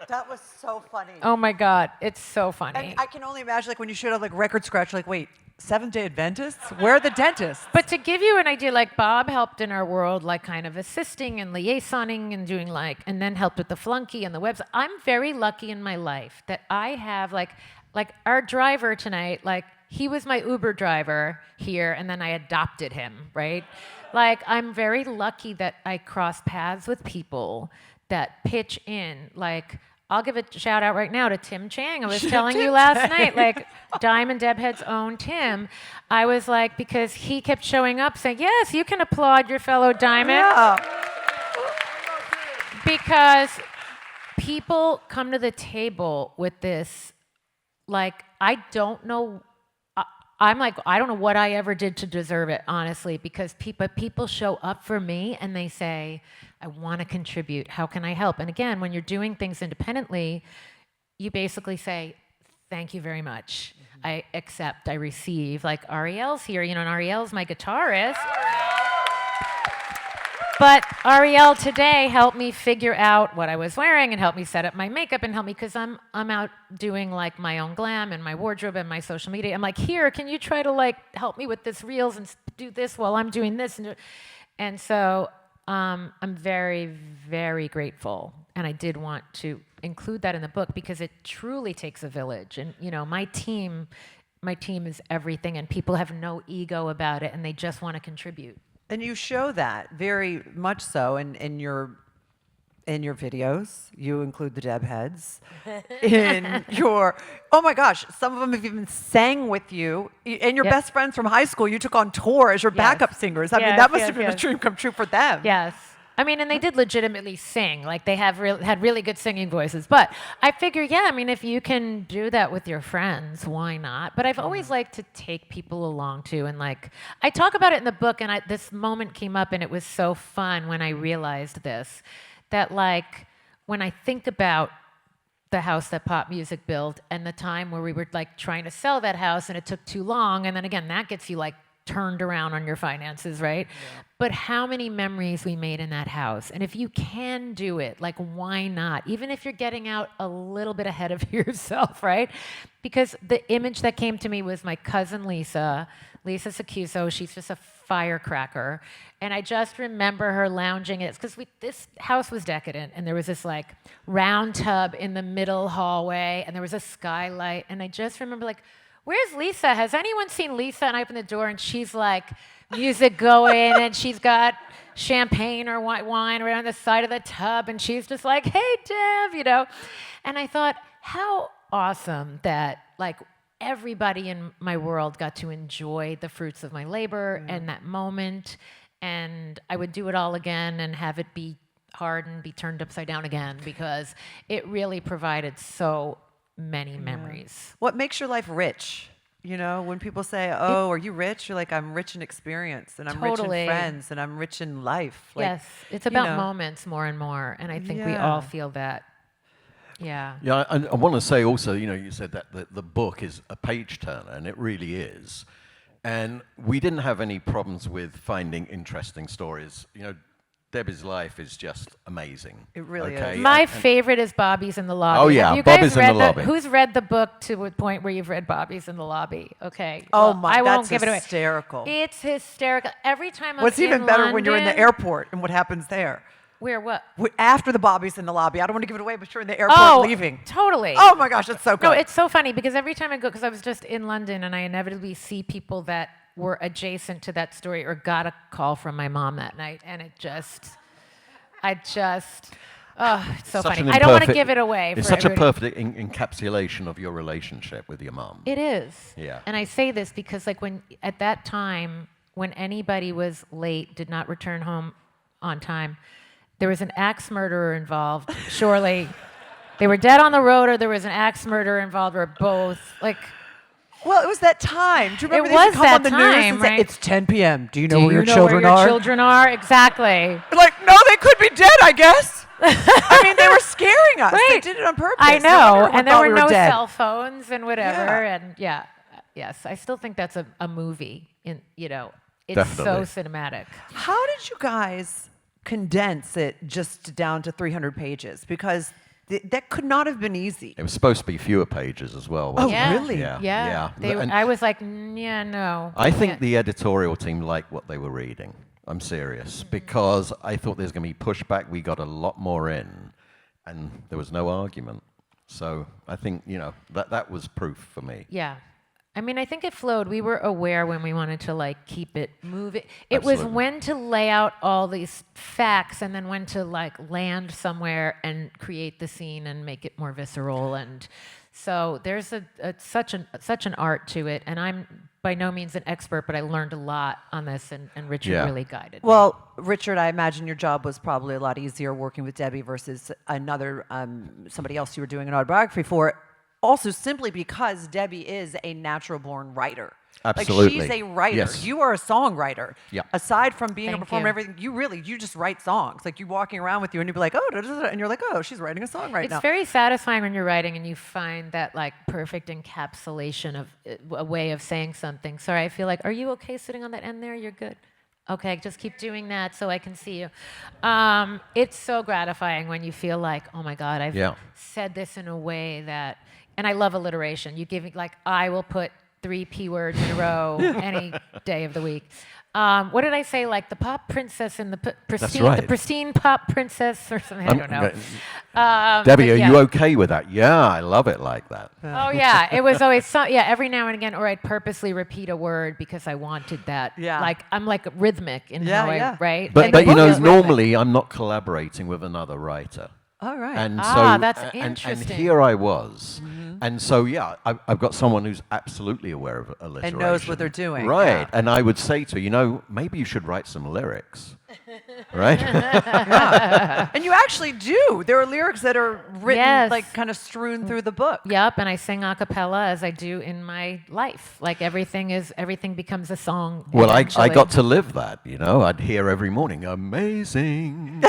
Speaker 1: That was so funny.
Speaker 2: oh my God, it's so funny.
Speaker 1: And I can only imagine like when you showed up like record scratch, like, wait, Seventh-day Adventists? Where are the dentists?
Speaker 2: But to give you an idea, Bob helped in our world, kind of assisting and liaisoning and doing and then helped with the flunky and the website. I'm very lucky in my life that I have like our driver tonight, he was my Uber driver here and then I adopted him, right? I'm very lucky that I cross paths with people that pitch in. I'll give a shout out right now to Tim Chang. I was telling you last night, Diamond Debhead's own Tim. I was because he kept showing up saying, yes, you can applaud your fellow Diamond.
Speaker 1: Yeah.
Speaker 2: Because people come to the table with this, I don't know. I don't know what I ever did to deserve it, honestly, because people show up for me and they say, I want to contribute. How can I help? And again, when you're doing things independently, you basically say, thank you very much. Mm-hmm. I accept, I receive. Ariel's here, and Ariel's my guitarist. But Ariel today helped me figure out what I was wearing and helped me set up my makeup and help me because I'm out doing my own glam and my wardrobe and my social media. I'm here, can you try to help me with this reels and do this while I'm doing this? And so I'm very, very grateful. And I did want to include that in the book because it truly takes a village. And my team is everything and people have no ego about it and they just want to contribute.
Speaker 1: And you show that very much so in your videos. You include the Deb heads. In your, oh my gosh, some of them have even sang with you. And your best friends from high school, you took on tour as your backup singers. I mean, that must have been a dream come true for them.
Speaker 2: Yes. I mean, and they did legitimately sing. They had really good singing voices. But I figure, if you can do that with your friends, why not? But I've always liked to take people along too. And I talk about it in the book, and this moment came up, and it was so fun when I realized this, that when I think about the house that pop music built and the time where we were trying to sell that house and it took too long, and then again, that gets you turned around on your finances, right? Yeah. But how many memories we made in that house. And if you can do it, why not? Even if you're getting out a little bit ahead of yourself, right? Because the image that came to me was my cousin Lisa Sacuso. She's just a firecracker. And I just remember her lounging it because this house was decadent and there was this round tub in the middle hallway and there was a skylight. And I just remember where's Lisa? Has anyone seen Lisa? And I open the door and she's music going and she's got champagne or white wine right on the side of the tub and she's just hey, Dev, And I thought, how awesome that everybody in my world got to enjoy the fruits of my labor and that moment. And I would do it all again and have it be hard and be turned upside down again because it really provided so many memories.
Speaker 1: What makes your life rich? When people say, oh, are you rich? You're I'm rich in experience and I'm rich in friends and I'm rich in life.
Speaker 2: Yes, it's about moments more and more. And I think we all feel that. Yeah.
Speaker 3: Yeah, I want to say also, you said that the book is a page turner, and it really is. And we didn't have any problems with finding interesting stories. Debbie's life is just amazing.
Speaker 1: It really is.
Speaker 2: My favorite is Bobby's in the Lobby.
Speaker 3: Oh yeah, Bobby's in the Lobby.
Speaker 2: Who's read the book to a point where you've read Bobby's in the Lobby? Okay.
Speaker 1: Oh my,
Speaker 2: I won't
Speaker 1: that's
Speaker 2: give it away.
Speaker 1: hysterical.
Speaker 2: It's hysterical. Every time I'm
Speaker 1: What's even better
Speaker 2: London,
Speaker 1: when you're in the airport and what happens there?
Speaker 2: Where what?
Speaker 1: After the Bobby's in the lobby. I don't want to give it away, but you're in the airport leaving.
Speaker 2: Totally.
Speaker 1: Oh my gosh, it's so good.
Speaker 2: No, it's so funny because every time I go, because I was just in London and I inevitably see people that were adjacent to that story or got a call from my mom that night, and it's so funny. I don't want to give it away.
Speaker 3: It's
Speaker 2: for
Speaker 3: such
Speaker 2: everybody.
Speaker 3: a perfect encapsulation of your relationship with your mom.
Speaker 2: It is.
Speaker 3: Yeah.
Speaker 2: And I say this because, like, at that time, when anybody was late, did not return home on time, there was an axe murderer involved. Surely, they were dead on the road, or there was an axe murderer involved, or both. Like,
Speaker 1: well, it was that time. Do you remember
Speaker 2: It
Speaker 1: they used
Speaker 2: was
Speaker 1: to come on
Speaker 2: that
Speaker 1: the news
Speaker 2: time,
Speaker 1: and say,
Speaker 2: right?
Speaker 1: it's 10 p.m. Do you know
Speaker 2: do
Speaker 1: where
Speaker 2: you
Speaker 1: your
Speaker 2: know
Speaker 1: children
Speaker 2: where your
Speaker 1: are?
Speaker 2: children are? Exactly.
Speaker 1: Like, no, they could be dead, I guess. I mean, they were scaring us. They
Speaker 2: Right.
Speaker 1: did it on purpose.
Speaker 2: I
Speaker 1: No
Speaker 2: know,
Speaker 1: wonder we
Speaker 2: and there
Speaker 1: thought
Speaker 2: were
Speaker 1: we
Speaker 2: no
Speaker 1: dead.
Speaker 2: cell phones and whatever,
Speaker 1: Yeah.
Speaker 2: and yes, I still think that's a movie. It's
Speaker 3: Definitely.
Speaker 2: so cinematic.
Speaker 1: How did you guys condense it just down to 300 pages? Because that could not have been easy.
Speaker 3: It was supposed to be fewer pages as well,
Speaker 1: Oh,
Speaker 3: wasn't
Speaker 2: Yeah.
Speaker 1: really?
Speaker 3: it?
Speaker 2: Yeah.
Speaker 3: And
Speaker 2: I was like, yeah, no.
Speaker 3: I think
Speaker 2: can't."
Speaker 3: the editorial team liked what they were reading. I'm serious. Because I thought there's going to be pushback. We got a lot more in, and there was no argument. So I think, that was proof for me.
Speaker 2: Yeah. I mean, I think it flowed. We were aware when we wanted to like keep it moving. It was
Speaker 3: Absolutely.
Speaker 2: when to lay out all these facts and then when to like land somewhere and create the scene and make it more visceral. And so there's such an art to it. And I'm by no means an expert, but I learned a lot on this, and Richard
Speaker 3: Yeah.
Speaker 2: really guided me.
Speaker 1: Well, Richard, I imagine your job was probably a lot easier working with Debbie versus somebody else you were doing an autobiography for. Also, simply because Debbie is a natural-born writer.
Speaker 3: Absolutely.
Speaker 1: Like, she's a writer.
Speaker 3: Yes.
Speaker 1: You are a songwriter.
Speaker 3: Yeah.
Speaker 1: Aside from being a
Speaker 2: Thank
Speaker 1: performer,
Speaker 2: you.
Speaker 1: and everything, you just write songs. Like, you walking around with you, and you'd be like, oh, da, da, da, and you're like, oh, she's writing a song right
Speaker 2: It's
Speaker 1: now.
Speaker 2: very satisfying when you're writing and you find that like perfect encapsulation of a way of saying something. Sorry, I feel like, are you okay sitting on that end there? You're good. Okay, just keep doing that so I can see you. It's so gratifying when you feel like, oh my God, I've
Speaker 3: Yeah.
Speaker 2: said this in a way that, and I love alliteration. You give me like, I will put 3 P words in a row any day of the week. What did I say? Like the pop princess and the pristine,
Speaker 3: right.
Speaker 2: the pristine pop princess or something. I don't know.
Speaker 3: Debbie,
Speaker 2: but
Speaker 3: are
Speaker 2: yeah.
Speaker 3: you okay with that? Yeah, I love it like that.
Speaker 2: Oh yeah, it was always every now and again, or I'd purposely repeat a word because I wanted that.
Speaker 1: Yeah.
Speaker 2: Like I'm like rhythmic in
Speaker 1: Yeah,
Speaker 2: how
Speaker 1: yeah.
Speaker 2: right.
Speaker 3: But,
Speaker 2: And
Speaker 3: but
Speaker 2: the
Speaker 3: you
Speaker 2: book
Speaker 3: know,
Speaker 2: is rhythmic.
Speaker 3: normally I'm not collaborating with another writer.
Speaker 1: All right.
Speaker 3: And
Speaker 2: That's
Speaker 3: and
Speaker 2: interesting.
Speaker 3: here I was. And so, yeah, I've got someone who's absolutely aware of alliteration.
Speaker 1: knows what they're doing,
Speaker 3: Right.
Speaker 1: yeah.
Speaker 3: And I would say to her, maybe you should write some lyrics. Right?
Speaker 1: And you actually do. There are lyrics that are written,
Speaker 2: Yes.
Speaker 1: like, kind of strewn through the book.
Speaker 2: Yep, and I sing a cappella as I do in my life. Like everything becomes a song.
Speaker 3: Well, I
Speaker 2: eventually.
Speaker 3: got to live that, I'd hear every morning, amazing.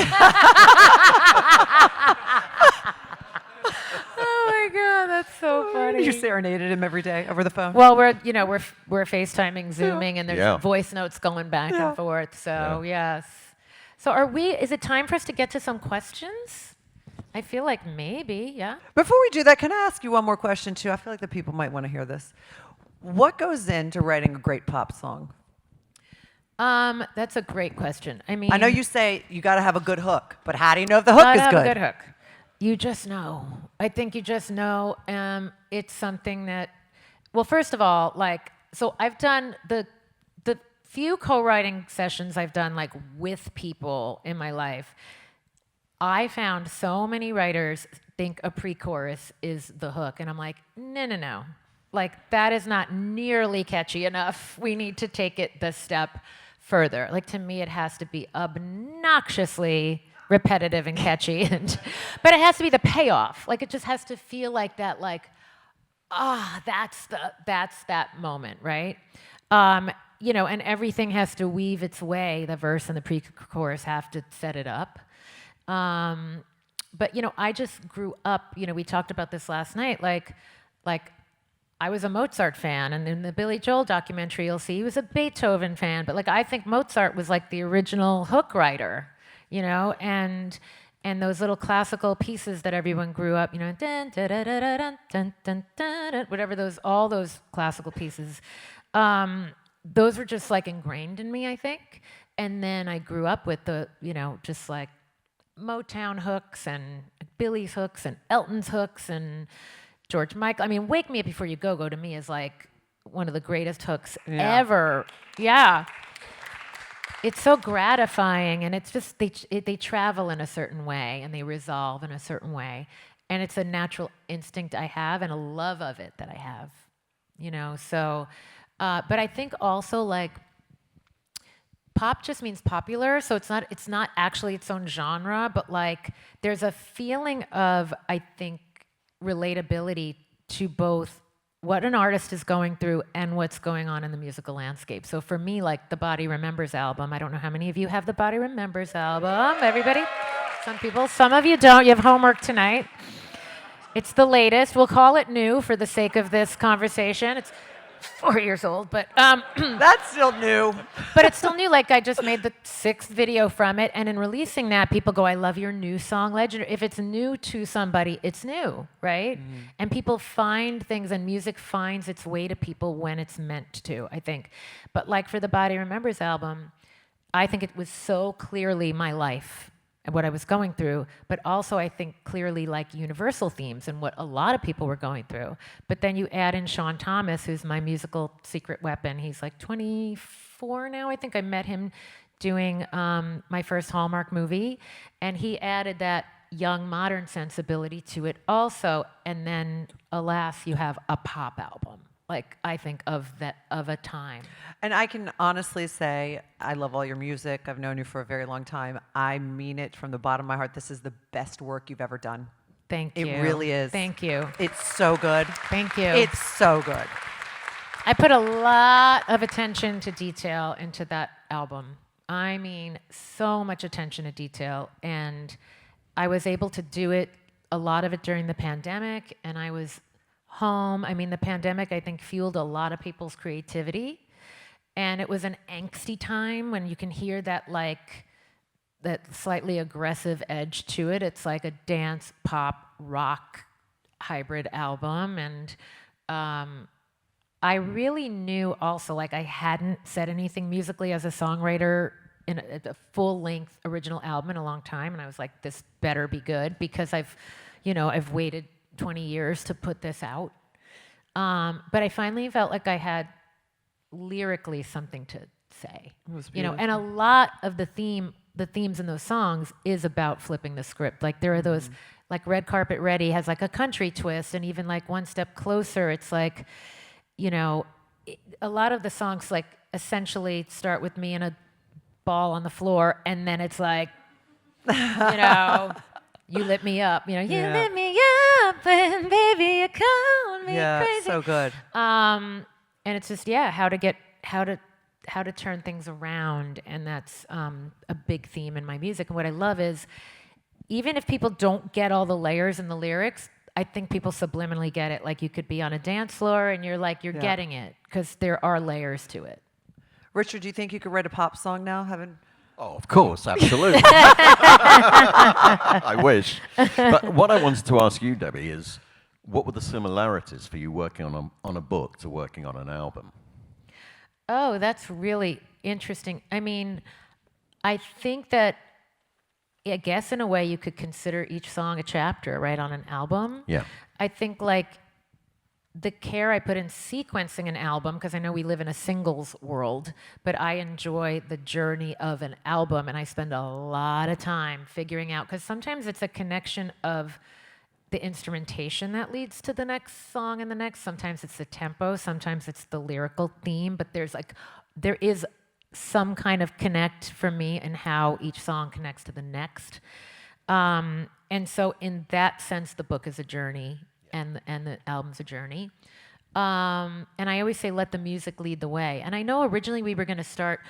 Speaker 2: Oh my God, that's so funny.
Speaker 1: You serenaded him every day over the phone.
Speaker 2: Well, we're FaceTiming, Zooming, and there's
Speaker 3: Yeah.
Speaker 2: voice notes going back and forth. So yes. So is it time for us to get to some questions? I feel like maybe, yeah.
Speaker 1: Before we do that, can I ask you one more question, too? I feel like the people might want to hear this. What goes into writing a great pop song?
Speaker 2: That's a great question. I mean,
Speaker 1: I know you say you got to have a good hook, but how do you know if the hook
Speaker 2: gotta
Speaker 1: is
Speaker 2: have
Speaker 1: good?
Speaker 2: a good hook. You just know. I think you just know. It's something that, well, first of all, so I've done the few co-writing sessions I've done with people in my life. I found so many writers think a pre-chorus is the hook, and I'm like, no. That is not nearly catchy enough. We need to take it the step further. To me, it has to be obnoxiously repetitive and catchy, but it has to be the payoff. It just has to feel like that. That's that moment, right? And everything has to weave its way. The verse and the pre-chorus have to set it up. But I just grew up. We talked about this last night. I was a Mozart fan, and in the Billy Joel documentary, you'll see he was a Beethoven fan. But I think Mozart was the original hook writer, and those little classical pieces that everyone grew up, dun, dun, dun, dun, dun, dun, dun, dun, whatever all those classical pieces, those were just ingrained in me, I think. And then I grew up with the, just Motown hooks and Billy's hooks and Elton's hooks and George Michael. I mean, Wake Me Up Before You Go to me is like one of the greatest hooks ever. Yeah. It's so gratifying, and it's just they travel in a certain way and they resolve in a certain way, and it's a natural instinct I have and a love of it that I have, you know. So, but I think also like pop just means popular, so it's not actually its own genre, but like there's a feeling of, I think, relatability to both what an artist is going through and what's going on in the musical landscape. So for me, like the Body Remembers album, I don't know how many of you have the Body Remembers album. Everybody? Some people. Some of you don't. You have homework tonight. It's the latest. We'll call it new for the sake of this conversation. It's 4 years old, but
Speaker 1: That's still new.
Speaker 2: but it's still new. Like I just made the 6th video from it, and in releasing that, people go, "I love your new song, Legend." If it's new to somebody, it's new, right? And people find things, and music finds its way to people when it's meant to, I think. But like for the Body Remembers album, I think it was so clearly my life and what I was going through, but also I think clearly like universal themes and what a lot of people were going through. But then you add in Sean Thomas, who's my musical secret weapon. He's like 24 now. I think I met him doing my first Hallmark movie, and he added that young modern sensibility to it also. And then, alas, you have a pop album. Like I think of a time.
Speaker 1: And I can honestly say, I love all your music. I've known you for a very long time. I mean it from the bottom of my heart. This is the best work you've ever done.
Speaker 2: Thank you.
Speaker 1: It really is.
Speaker 2: Thank you.
Speaker 1: It's so good.
Speaker 2: Thank you.
Speaker 1: It's so good.
Speaker 2: I put a lot of attention to detail into that album. I mean, so much attention to detail. And I was able to do it, a lot of it during the pandemic, and I was home. I mean, the pandemic, I think, fueled a lot of people's creativity. And it was an angsty time when you can hear that, like, that slightly aggressive edge to it. It's like a dance, pop, rock hybrid album. And I really knew also, like, I hadn't said anything musically as a songwriter in a full-length original album in a long time. And I was like, this better be good, because I've waited 20 years to put this out. But I finally felt like I had lyrically something to say.
Speaker 1: It was
Speaker 2: you know,
Speaker 1: beautiful.
Speaker 2: and a lot of the themes in those songs is about flipping the script. Like there are those, like Red Carpet Ready has like a country twist, and even like One Step Closer, it's like, you know, a lot of the songs like essentially start with me in a ball on the floor, and then it's like, you know, you lit me up, you know, you lit me up, and baby, you called me crazy.
Speaker 1: So good.
Speaker 2: And it's just, how to turn things around, and that's a big theme in my music. And what I love is, even if people don't get all the layers in the lyrics, I think people subliminally get it. Like you could be on a dance floor and you're like, you're getting it, because there are layers to it.
Speaker 1: Richard, do you think you could write a pop song now?
Speaker 3: Oh, of course, absolutely. I wish. But what I wanted to ask you, Debbie, is what were the similarities for you working on a book to working on an album?
Speaker 2: Oh, that's really interesting. I mean, I think that, I guess in a way you could consider each song a chapter, right, on an album.
Speaker 3: Yeah.
Speaker 2: I think like the care I put in sequencing an album, because I know we live in a singles world, but I enjoy the journey of an album, and I spend a lot of time figuring out, because sometimes it's a connection of the instrumentation that leads to the next song and the next. Sometimes it's the tempo, sometimes it's the lyrical theme, but there is some kind of connect for me in how each song connects to the next. And so in that sense, the book is a journey, and the album's a journey. And I always say, let the music lead the way. And I know originally we were going to start,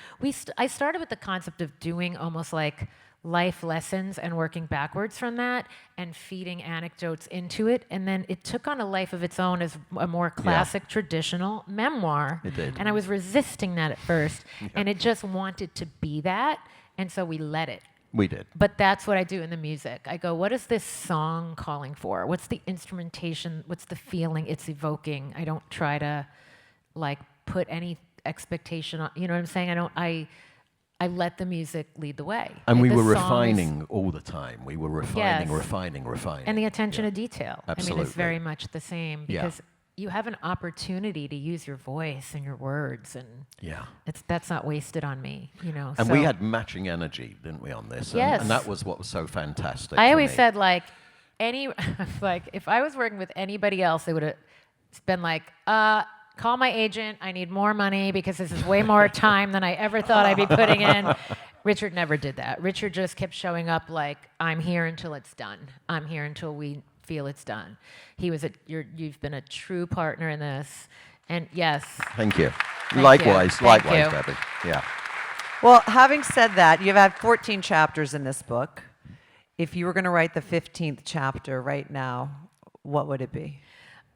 Speaker 2: I started with the concept of doing almost like life lessons and working backwards from that and feeding anecdotes into it. And then it took on a life of its own as a more classic, traditional memoir.
Speaker 3: It did.
Speaker 2: And I was resisting that at first. And it just wanted to be that. And so we let it.
Speaker 3: We did.
Speaker 2: But that's what I do in the music. I go, what is this song calling for? What's the instrumentation? What's the feeling it's evoking? I don't try to like put any expectation on, you know what I'm saying? I let the music lead the way.
Speaker 3: And we
Speaker 2: The
Speaker 3: were
Speaker 2: songs-
Speaker 3: refining all the time. We were refining,
Speaker 2: Yes.
Speaker 3: refining.
Speaker 2: And the attention to detail. I mean, it's
Speaker 3: Absolutely.
Speaker 2: very much the same
Speaker 3: Yeah.
Speaker 2: because you have an opportunity to use your voice and your words, and
Speaker 3: Yeah.
Speaker 2: that's not wasted on me, you know.
Speaker 3: And
Speaker 2: so
Speaker 3: we had matching energy, didn't we, on this?
Speaker 2: Yes.
Speaker 3: And that was what was so fantastic.
Speaker 2: I
Speaker 3: for
Speaker 2: always
Speaker 3: me.
Speaker 2: said like if I was working with anybody else, they would have been like, call my agent. I need more money because this is way more time than I ever thought I'd be putting in. Richard never did that. Richard just kept showing up like, I'm here until it's done. I'm here until we feel it's done. He was you've been a true partner in this. And yes.
Speaker 3: Thank you.
Speaker 2: you.
Speaker 3: Likewise,
Speaker 2: Thank
Speaker 3: likewise,
Speaker 2: you.
Speaker 3: Debbie. Yeah.
Speaker 1: Well, having said that, you've had 14 chapters in this book. If you were going to write the 15th chapter right now, what would it be?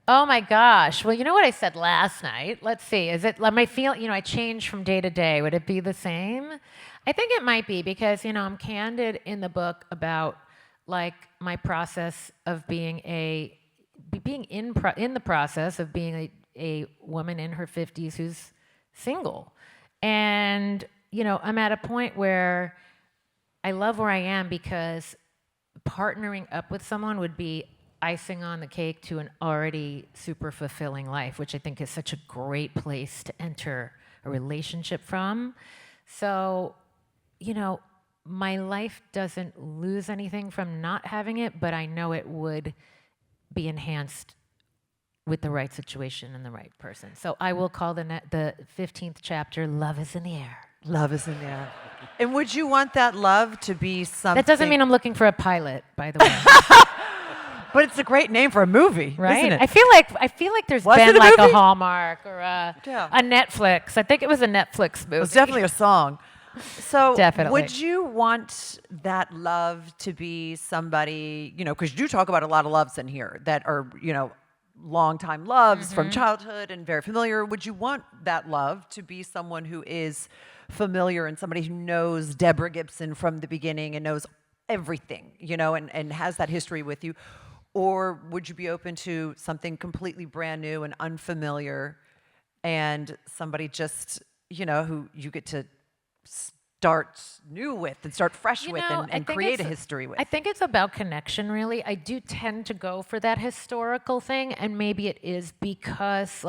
Speaker 2: Oh my gosh. Well, you know what I said last night? Let's see. Is it like my feel, I change from day to day. Would it be the same? I think it might be because, I'm candid in the book about like my process of being in the process of being a woman in her 50s who's single. And, I'm at a point where I love where I am because partnering up with someone would be icing on the cake to an already super fulfilling life, which I think is such a great place to enter a relationship from. So, my life doesn't lose anything from not having it, but I know it would be enhanced with the right situation and the right person. So I will call the 15th chapter, Love is in the Air.
Speaker 1: Love is in there. And would you want that love to be something?
Speaker 2: That doesn't mean I'm looking for a pilot, by the way.
Speaker 1: But it's a great name for a movie,
Speaker 2: Right?
Speaker 1: isn't it?
Speaker 2: I feel like there's
Speaker 1: Was
Speaker 2: been
Speaker 1: it a
Speaker 2: like a
Speaker 1: movie?
Speaker 2: Hallmark or a Netflix. I think it was a Netflix movie.
Speaker 1: It was definitely a song. So
Speaker 2: Definitely.
Speaker 1: would you want that love to be somebody, because you do talk about a lot of loves in here that are, long-time loves from childhood and very familiar. Would you want that love to be someone who is familiar and somebody who knows Deborah Gibson from the beginning and knows everything, and has that history with you? Or would you be open to something completely brand new and unfamiliar and somebody just, who you get to start new with and start fresh with and create a history with?
Speaker 2: I think it's about connection, really. I do tend to go for that historical thing, and maybe it is because,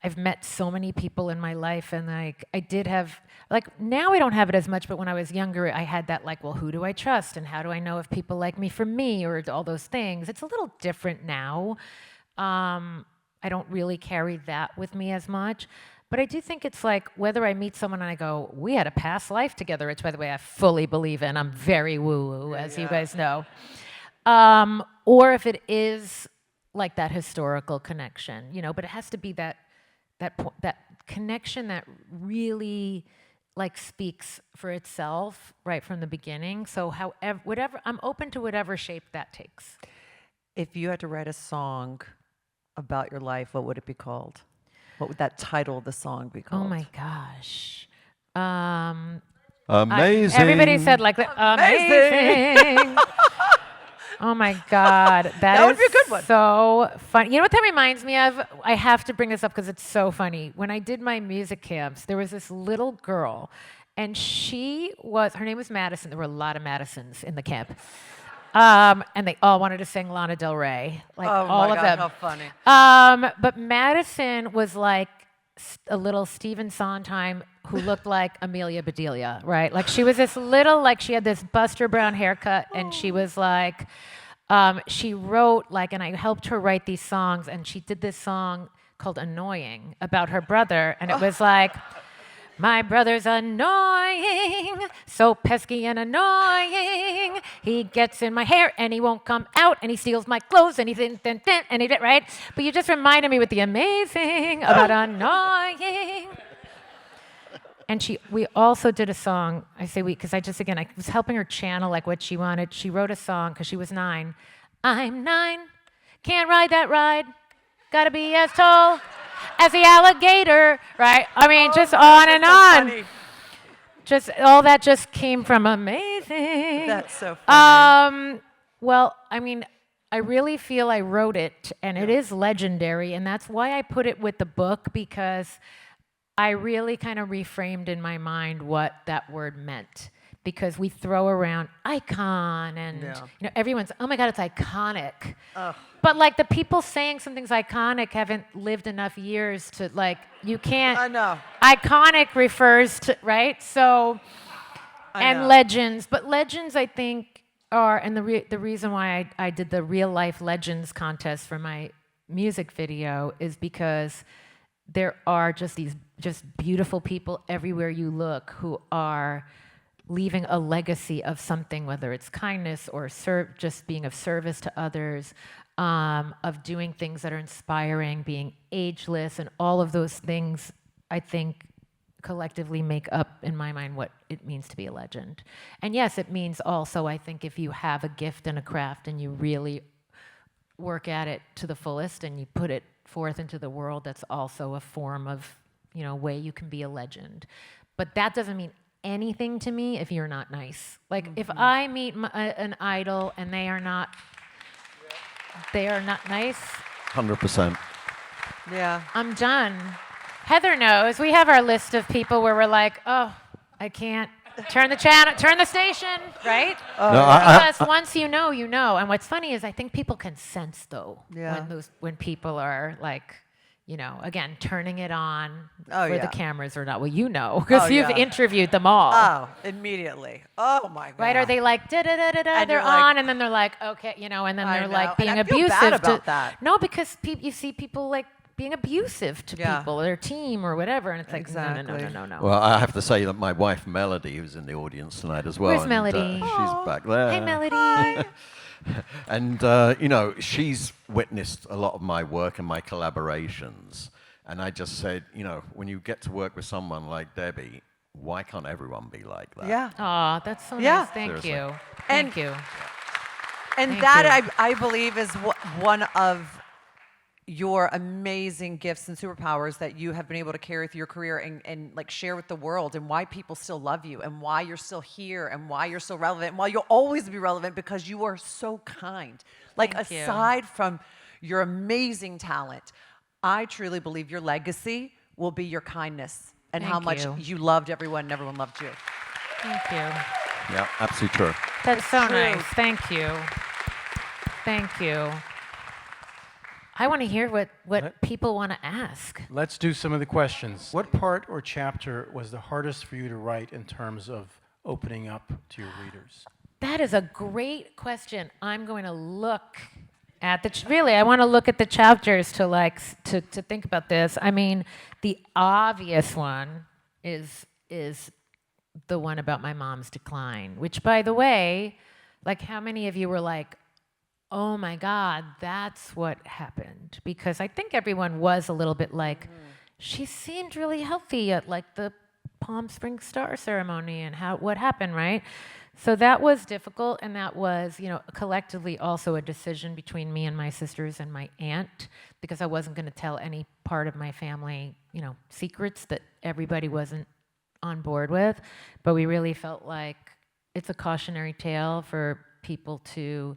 Speaker 2: I've met so many people in my life, and, I did have, now I don't have it as much, but when I was younger, I had that, well, who do I trust, and how do I know if people like me for me, or all those things. It's a little different now. I don't really carry that with me as much. But I do think it's whether I meet someone and I go, we had a past life together, which, by the way, I fully believe in. I'm very woo-woo, as you guys know. Or if it is that historical connection, but it has to be that connection that really speaks for itself right from the beginning. So I'm open to whatever shape that takes.
Speaker 1: If you had to write a song about your life, what would it be called? What would that title of the song be called?
Speaker 2: Oh my gosh.
Speaker 3: Amazing.
Speaker 2: Everybody said amazing. Oh my God.
Speaker 1: That would be a good one.
Speaker 2: So fun. You know what that reminds me of? I have to bring this up because it's so funny. When I did my music camps, there was this little girl, and her name was Madison. There were a lot of Madisons in the camp. And they all wanted to sing Lana Del Rey, all of them.
Speaker 1: How funny!
Speaker 2: But Madison was like a little Stephen Sondheim who looked like Amelia Bedelia, right? She was this little, she had this Buster Brown haircut, and she was she wrote and I helped her write these songs, and she did this song called "Annoying" about her brother, and it was my brother's annoying, so pesky and annoying. He gets in my hair and he won't come out, and he steals my clothes and he and he did right. But you just reminded me with the amazing about annoying. And we also did a song. I say we because I was helping her channel what she wanted. She wrote a song because she was 9. I'm 9, can't ride that ride, gotta be as tall as the alligator, right? I mean, just on and on.
Speaker 1: Funny.
Speaker 2: Just all that just came from amazing.
Speaker 1: That's so funny.
Speaker 2: Well, I mean, I really feel I wrote it, and it is legendary, and that's why I put it with the book, because I really kind of reframed in my mind what that word meant, because we throw around icon and everyone's, oh my God, it's iconic. But like the people saying something's iconic haven't lived enough years to like, you can't.
Speaker 1: I know.
Speaker 2: Iconic refers to, right? So,
Speaker 1: I know.
Speaker 2: legends. But legends, I think, are, and the reason why I did the real life legends contest for my music video is because there are just these beautiful people everywhere you look who are leaving a legacy of something, whether it's kindness or just being of service to others, of doing things that are inspiring, being ageless, and all of those things, I think, collectively make up, in my mind, what it means to be a legend. And yes, it means also, I think, if you have a gift and a craft and you really work at it to the fullest and you put it forth into the world, that's also a form of, way you can be a legend. But that doesn't mean anything to me if you're not nice. Like if I meet an idol and they are not nice,
Speaker 3: 100%.
Speaker 1: Yeah.
Speaker 2: I'm done. Heather knows. We have our list of people where we're like, oh, I can't turn the channel, turn the station, right? Because once you know, you know. And what's funny is I think people can sense though when people are like, again, turning it on for the cameras or not. Well, because you've interviewed them all.
Speaker 1: Oh, immediately. Oh my God.
Speaker 2: Right? Are they like da da da da da? They're on, and then they're like, okay, and then they're like being
Speaker 1: I feel
Speaker 2: abusive
Speaker 1: bad about that.
Speaker 2: No, because you see people like being abusive to people, their team or whatever, and it's like no.
Speaker 3: Well, I have to say that my wife Melody, who's in the audience tonight as well.
Speaker 2: Where's Melody?
Speaker 3: She's back there.
Speaker 2: Hey, Melody.
Speaker 3: And, she's witnessed a lot of my work and my collaborations. And I just said, when you get to work with someone like Debbie, why can't everyone be like that?
Speaker 1: Yeah.
Speaker 2: Aw, that's so nice. Thank
Speaker 3: Seriously.
Speaker 2: you. Thank you.
Speaker 1: And
Speaker 2: Thank
Speaker 1: that,
Speaker 2: you.
Speaker 1: I believe, is one of your amazing gifts and superpowers that you have been able to carry through your career and like share with the world, and why people still love you and why you're still here and why you're so relevant and why you'll always be relevant, because you are so kind. Like
Speaker 2: Thank you.
Speaker 1: aside from your amazing talent, I truly believe your legacy will be your kindness and how much you loved everyone and everyone loved you.
Speaker 2: Thank you.
Speaker 3: Yeah, absolutely true.
Speaker 2: That's so
Speaker 1: true.
Speaker 2: nice. Thank you. Thank you. I want to hear what people want to ask.
Speaker 4: Let's do some of the questions. What part or chapter was the hardest for you to write in terms of opening up to your readers?
Speaker 2: That is a great question. I'm going to look at I want to look at the chapters to think about this. I mean, the obvious one is the one about my mom's decline, which, by the way, like, how many of you were like, oh my God, that's what happened? Because I think everyone was a little bit like, she seemed really healthy at like the Palm Springs Star ceremony, and what happened, right? So that was difficult, and that was, collectively also a decision between me and my sisters and my aunt, because I wasn't going to tell any part of my family, secrets that everybody wasn't on board with. But we really felt like it's a cautionary tale for people to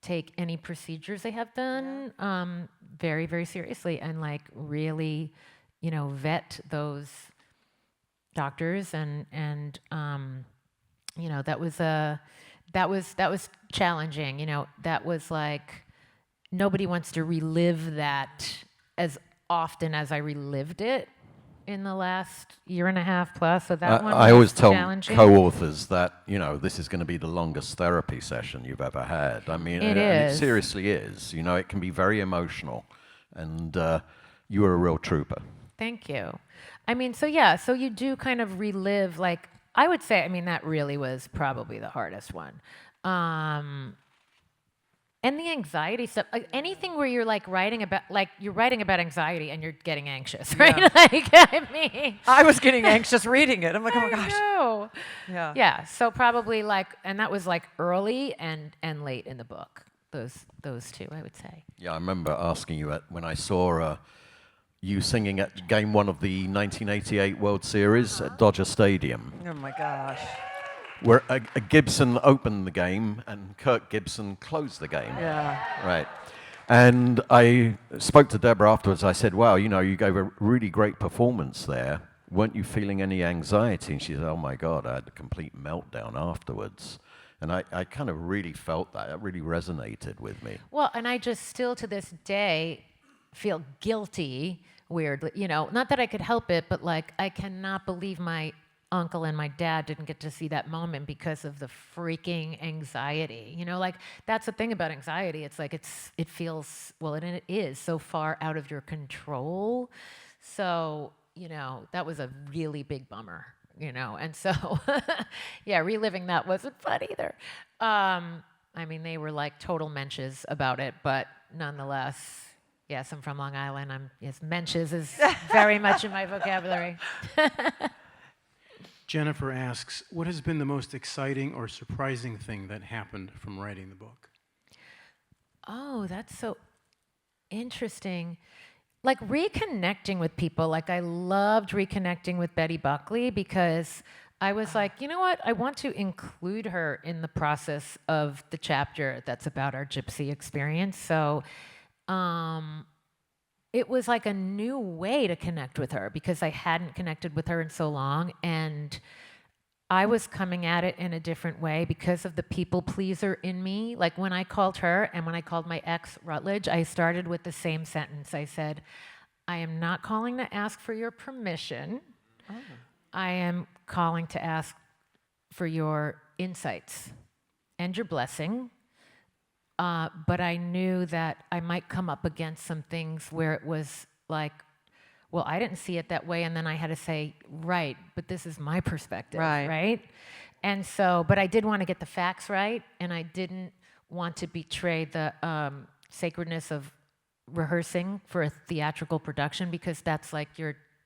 Speaker 2: take any procedures they have done very, very seriously, and like really, vet those doctors and that was challenging. That was like, nobody wants to relive that as often as I relived it in the last year and a half plus. So that one
Speaker 3: I always tell
Speaker 2: challenging.
Speaker 3: co-authors that, this is going to be the longest therapy session you've ever had. I mean,
Speaker 2: It
Speaker 3: and
Speaker 2: is.
Speaker 3: it seriously is. It can be very emotional, and you are a real trooper.
Speaker 2: Thank you. I mean, so you do kind of relive, like, I would say, that really was probably the hardest one. And the anxiety stuff, like anything where you're like writing about anxiety and you're getting anxious, right?
Speaker 1: Yeah. I was getting anxious reading it. I'm like, oh my gosh.
Speaker 2: No.
Speaker 1: Yeah.
Speaker 2: Yeah. So probably and that was like early and late in the book. Those two, I would say.
Speaker 3: Yeah, I remember asking you when I saw you singing at Game 1 of the 1988 World Series at Dodger Stadium.
Speaker 1: Oh my gosh.
Speaker 3: Where a Gibson opened the game and Kirk Gibson closed the game.
Speaker 1: Yeah.
Speaker 3: Right. And I spoke to Deborah afterwards. I said, wow, you know, you gave a really great performance there. Weren't you feeling any anxiety? And she said, oh my God, I had a complete meltdown afterwards. And I kind of really felt that. It really resonated with me.
Speaker 2: Well, and I just still to this day feel guilty, weirdly, you know, not that I could help it, but like I cannot believe my uncle and my dad didn't get to see that moment because of the freaking anxiety. You know, like that's the thing about anxiety. It's like it feels, well, and it is so far out of your control. So, you know, that was a really big bummer, you know. And so yeah, reliving that wasn't fun either. I mean, they were like total mensches about it, but nonetheless, yes, I'm from Long Island. Yes, mensches is very much in my vocabulary.
Speaker 4: Jennifer asks, what has been the most exciting or surprising thing that happened from writing the book?
Speaker 2: Oh, that's so interesting. Like reconnecting with people. Like I loved reconnecting with Betty Buckley because I was like, you know what? I want to include her in the process of the chapter that's about our gypsy experience. So it was like a new way to connect with her because I hadn't connected with her in so long. And I was coming at it in a different way because of the people pleaser in me. Like when I called her and when I called my ex Rutledge, I started with the same sentence. I said, I am not calling to ask for your permission. Oh. I am calling to ask for your insights and your blessing. But I knew that I might come up against some things where it was like, well, I didn't see it that way. And then I had to say, right, but this is my perspective, right? And so, but I did want to get the facts right. And I didn't want to betray the sacredness of rehearsing for a theatrical production because that's like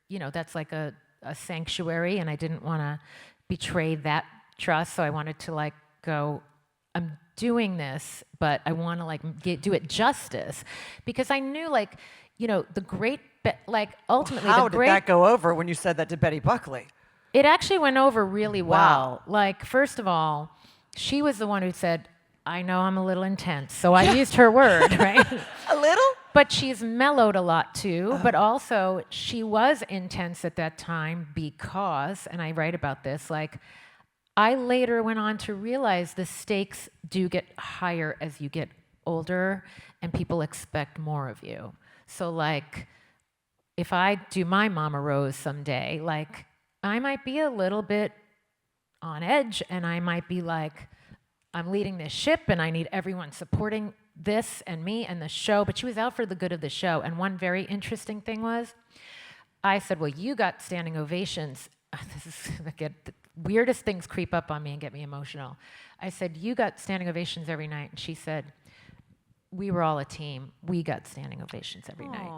Speaker 2: that's like a sanctuary. And I didn't want to betray that trust. So I wanted to like go, I'm doing this, but I want to like do it justice because I knew like, you know, the great, like ultimately
Speaker 1: How
Speaker 2: the great.
Speaker 1: did that go over when you said that to Betty Buckley?
Speaker 2: It actually went over really well.
Speaker 1: Wow.
Speaker 2: Like, first of all, she was the one who said, I know I'm a little intense. So I used her word, right?
Speaker 1: A little?
Speaker 2: But she's mellowed a lot too. But also, she was intense at that time because, and I write about this, like, I later went on to realize the stakes do get higher as you get older and people expect more of you. So like, if I do my Mama Rose someday, like I might be a little bit on edge and I might be like, I'm leading this ship and I need everyone supporting this and me and the show. But she was out for the good of the show. And one very interesting thing was, I said, well, you got standing ovations. This is gonna get the weirdest things creep up on me and get me emotional. I said, you got standing ovations every night. And she said, we were all a team. We got standing ovations every night.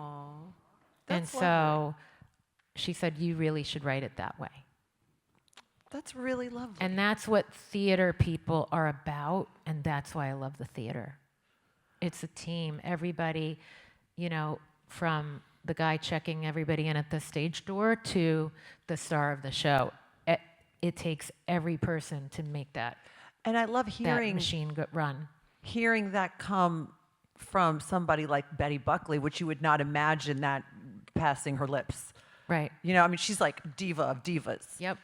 Speaker 2: And so she said, you really should write it that way.
Speaker 1: That's really lovely.
Speaker 2: And that's what theater people are about. And that's why I love the theater. It's a team. Everybody, you know, from the guy checking everybody in at the stage door to the star of the show. It takes every person to make that.
Speaker 1: And I love
Speaker 2: that machine run.
Speaker 1: Hearing that come from somebody like Betty Buckley, which you would not imagine that passing her lips.
Speaker 2: Right.
Speaker 1: You know, I mean, she's like diva of divas.
Speaker 2: Yep.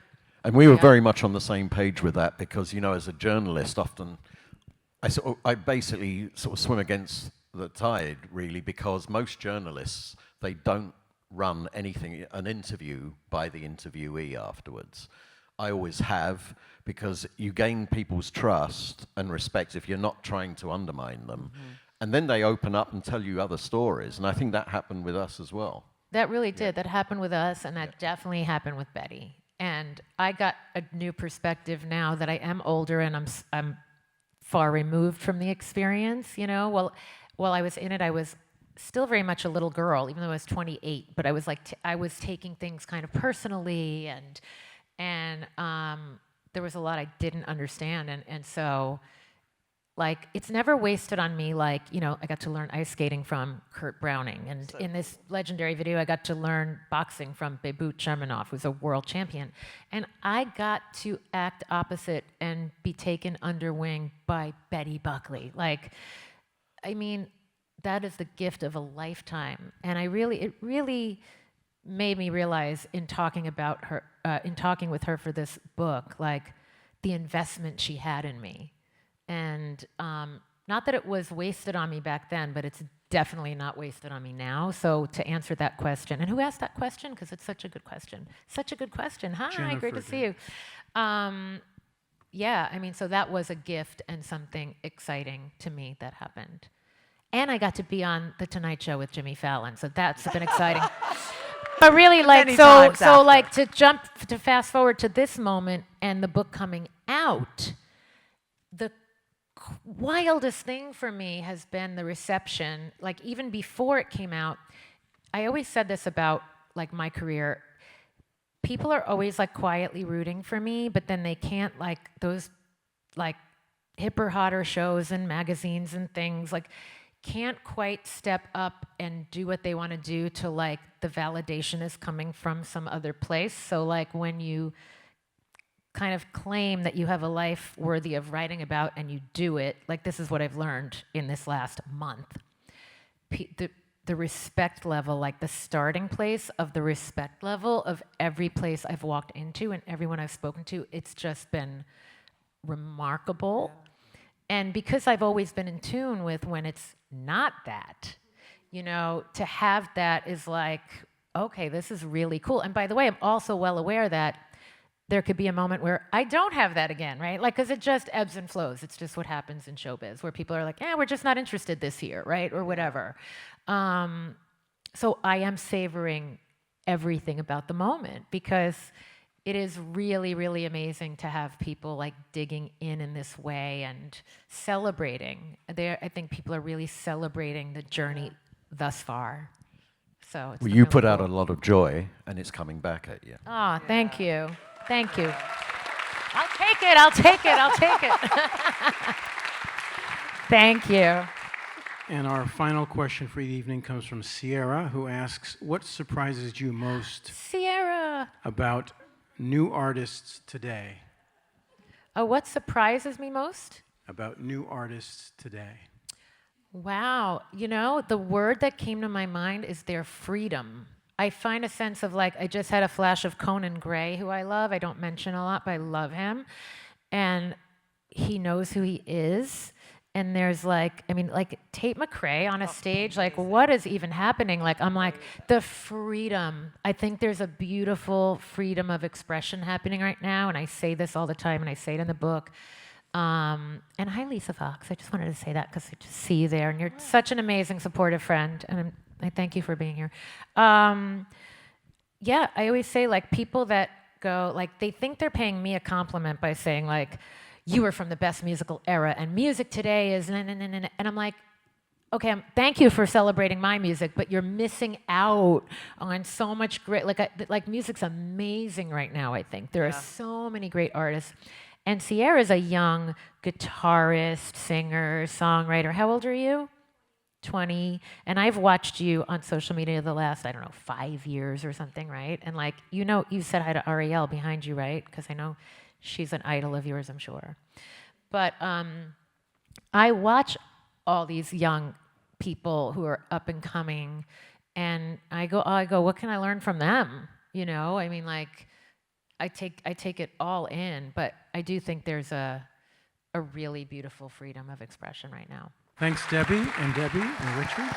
Speaker 3: And we were very much on the same page with that because, you know, as a journalist, often I basically sort of swim against the tide, really, because most journalists, they don't run an interview by the interviewee afterwards. I always have, because you gain people's trust and respect if you're not trying to undermine them. Mm-hmm. And then they open up and tell you other stories. And I think that happened with us as well.
Speaker 2: That really did. That happened with us, and that definitely happened with Betty. And I got a new perspective now that I am older and I'm far removed from the experience, you know. Well, while I was in it, I was still very much a little girl, even though I was 28. But I was like, I was taking things kind of personally, and there was a lot I didn't understand, and so, like, it's never wasted on me. Like, you know, I got to learn ice skating from Kurt Browning, and in this legendary video, I got to learn boxing from Bebut Shermanoff, who's a world champion, and I got to act opposite and be taken under wing by Betty Buckley. Like, I mean, that is the gift of a lifetime. And it really made me realize in talking about her, in talking with her for this book, like the investment she had in me. And not that it was wasted on me back then, but it's definitely not wasted on me now. So to answer that question, and who asked that question? Because it's such a good question. Such a good question. Hi,
Speaker 4: Jennifer
Speaker 2: great to see you. Yeah, I mean, so that was a gift and something exciting to me that happened. And I got to be on The Tonight Show with Jimmy Fallon, so that's been exciting. But really, like,
Speaker 1: Many
Speaker 2: so
Speaker 1: times after.
Speaker 2: like to fast forward to this moment and the book coming out, the wildest thing for me has been the reception. Like, even before it came out, I always said this about like my career. People are always like quietly rooting for me, but then they can't, like, those like hipper hotter shows and magazines and things, like, can't quite step up and do what they want to do to, like, the validation is coming from some other place. So like when you kind of claim that you have a life worthy of writing about and you do it, like, this is what I've learned in this last month. The respect level, like the starting place of the respect level of every place I've walked into and everyone I've spoken to, it's just been remarkable. And because I've always been in tune with when it's not that, you know, to have that is like, okay, this is really cool. And by the way, I'm also well aware that there could be a moment where I don't have that again, right? Like, because it just ebbs and flows. It's just what happens in showbiz, where people are like, we're just not interested this year, right? Or whatever. So I am savoring everything about the moment, because it is really, really amazing to have people like digging in this way and celebrating. I think people are really celebrating the journey thus far. So it's
Speaker 3: Well,
Speaker 2: been
Speaker 3: you
Speaker 2: really
Speaker 3: put out
Speaker 2: cool.
Speaker 3: a lot of joy, and it's coming back at you.
Speaker 2: Oh, thank you. Thank you. I'll take it. I'll take it. I'll take it. Thank you.
Speaker 4: And our final question for the evening comes from Sierra, who asks, what surprises you most
Speaker 2: Sierra.
Speaker 4: about new artists today?
Speaker 2: Oh, what surprises me most?
Speaker 4: About new artists today.
Speaker 2: Wow. You know, the word that came to my mind is their freedom. I find a sense of, like, I just had a flash of Conan Gray, who I love. I don't mention a lot, but I love him. And he knows who he is. And there's like, I mean, like Tate McRae on a stage, like, what is even happening? Like, I'm like, the freedom. I think there's a beautiful freedom of expression happening right now. And I say this all the time, and I say it in the book. And hi, Lisa Fox. I just wanted to say that because I just see you there. And you're such an amazing, supportive friend. And I thank you for being here. Yeah, I always say, like, people that go, like, they think they're paying me a compliment by saying, like, you were from the best musical era, and music today is na, na, na, na, na. And I'm like, okay, thank you for celebrating my music, but you're missing out on so much great, like music's amazing right now, I think. There are so many great artists. And Sierra's a young guitarist, singer, songwriter. How old are you? 20. And I've watched you on social media the last, 5 years or something, right? And like, you know, you said hi to Ariel behind you, right? Because I know she's an idol of yours, I'm sure. But I watch all these young people who are up and coming, and I go, what can I learn from them? You know, I mean, like, I take it all in, but I do think there's a really beautiful freedom of expression right now.
Speaker 4: Thanks, Debbie and Richard.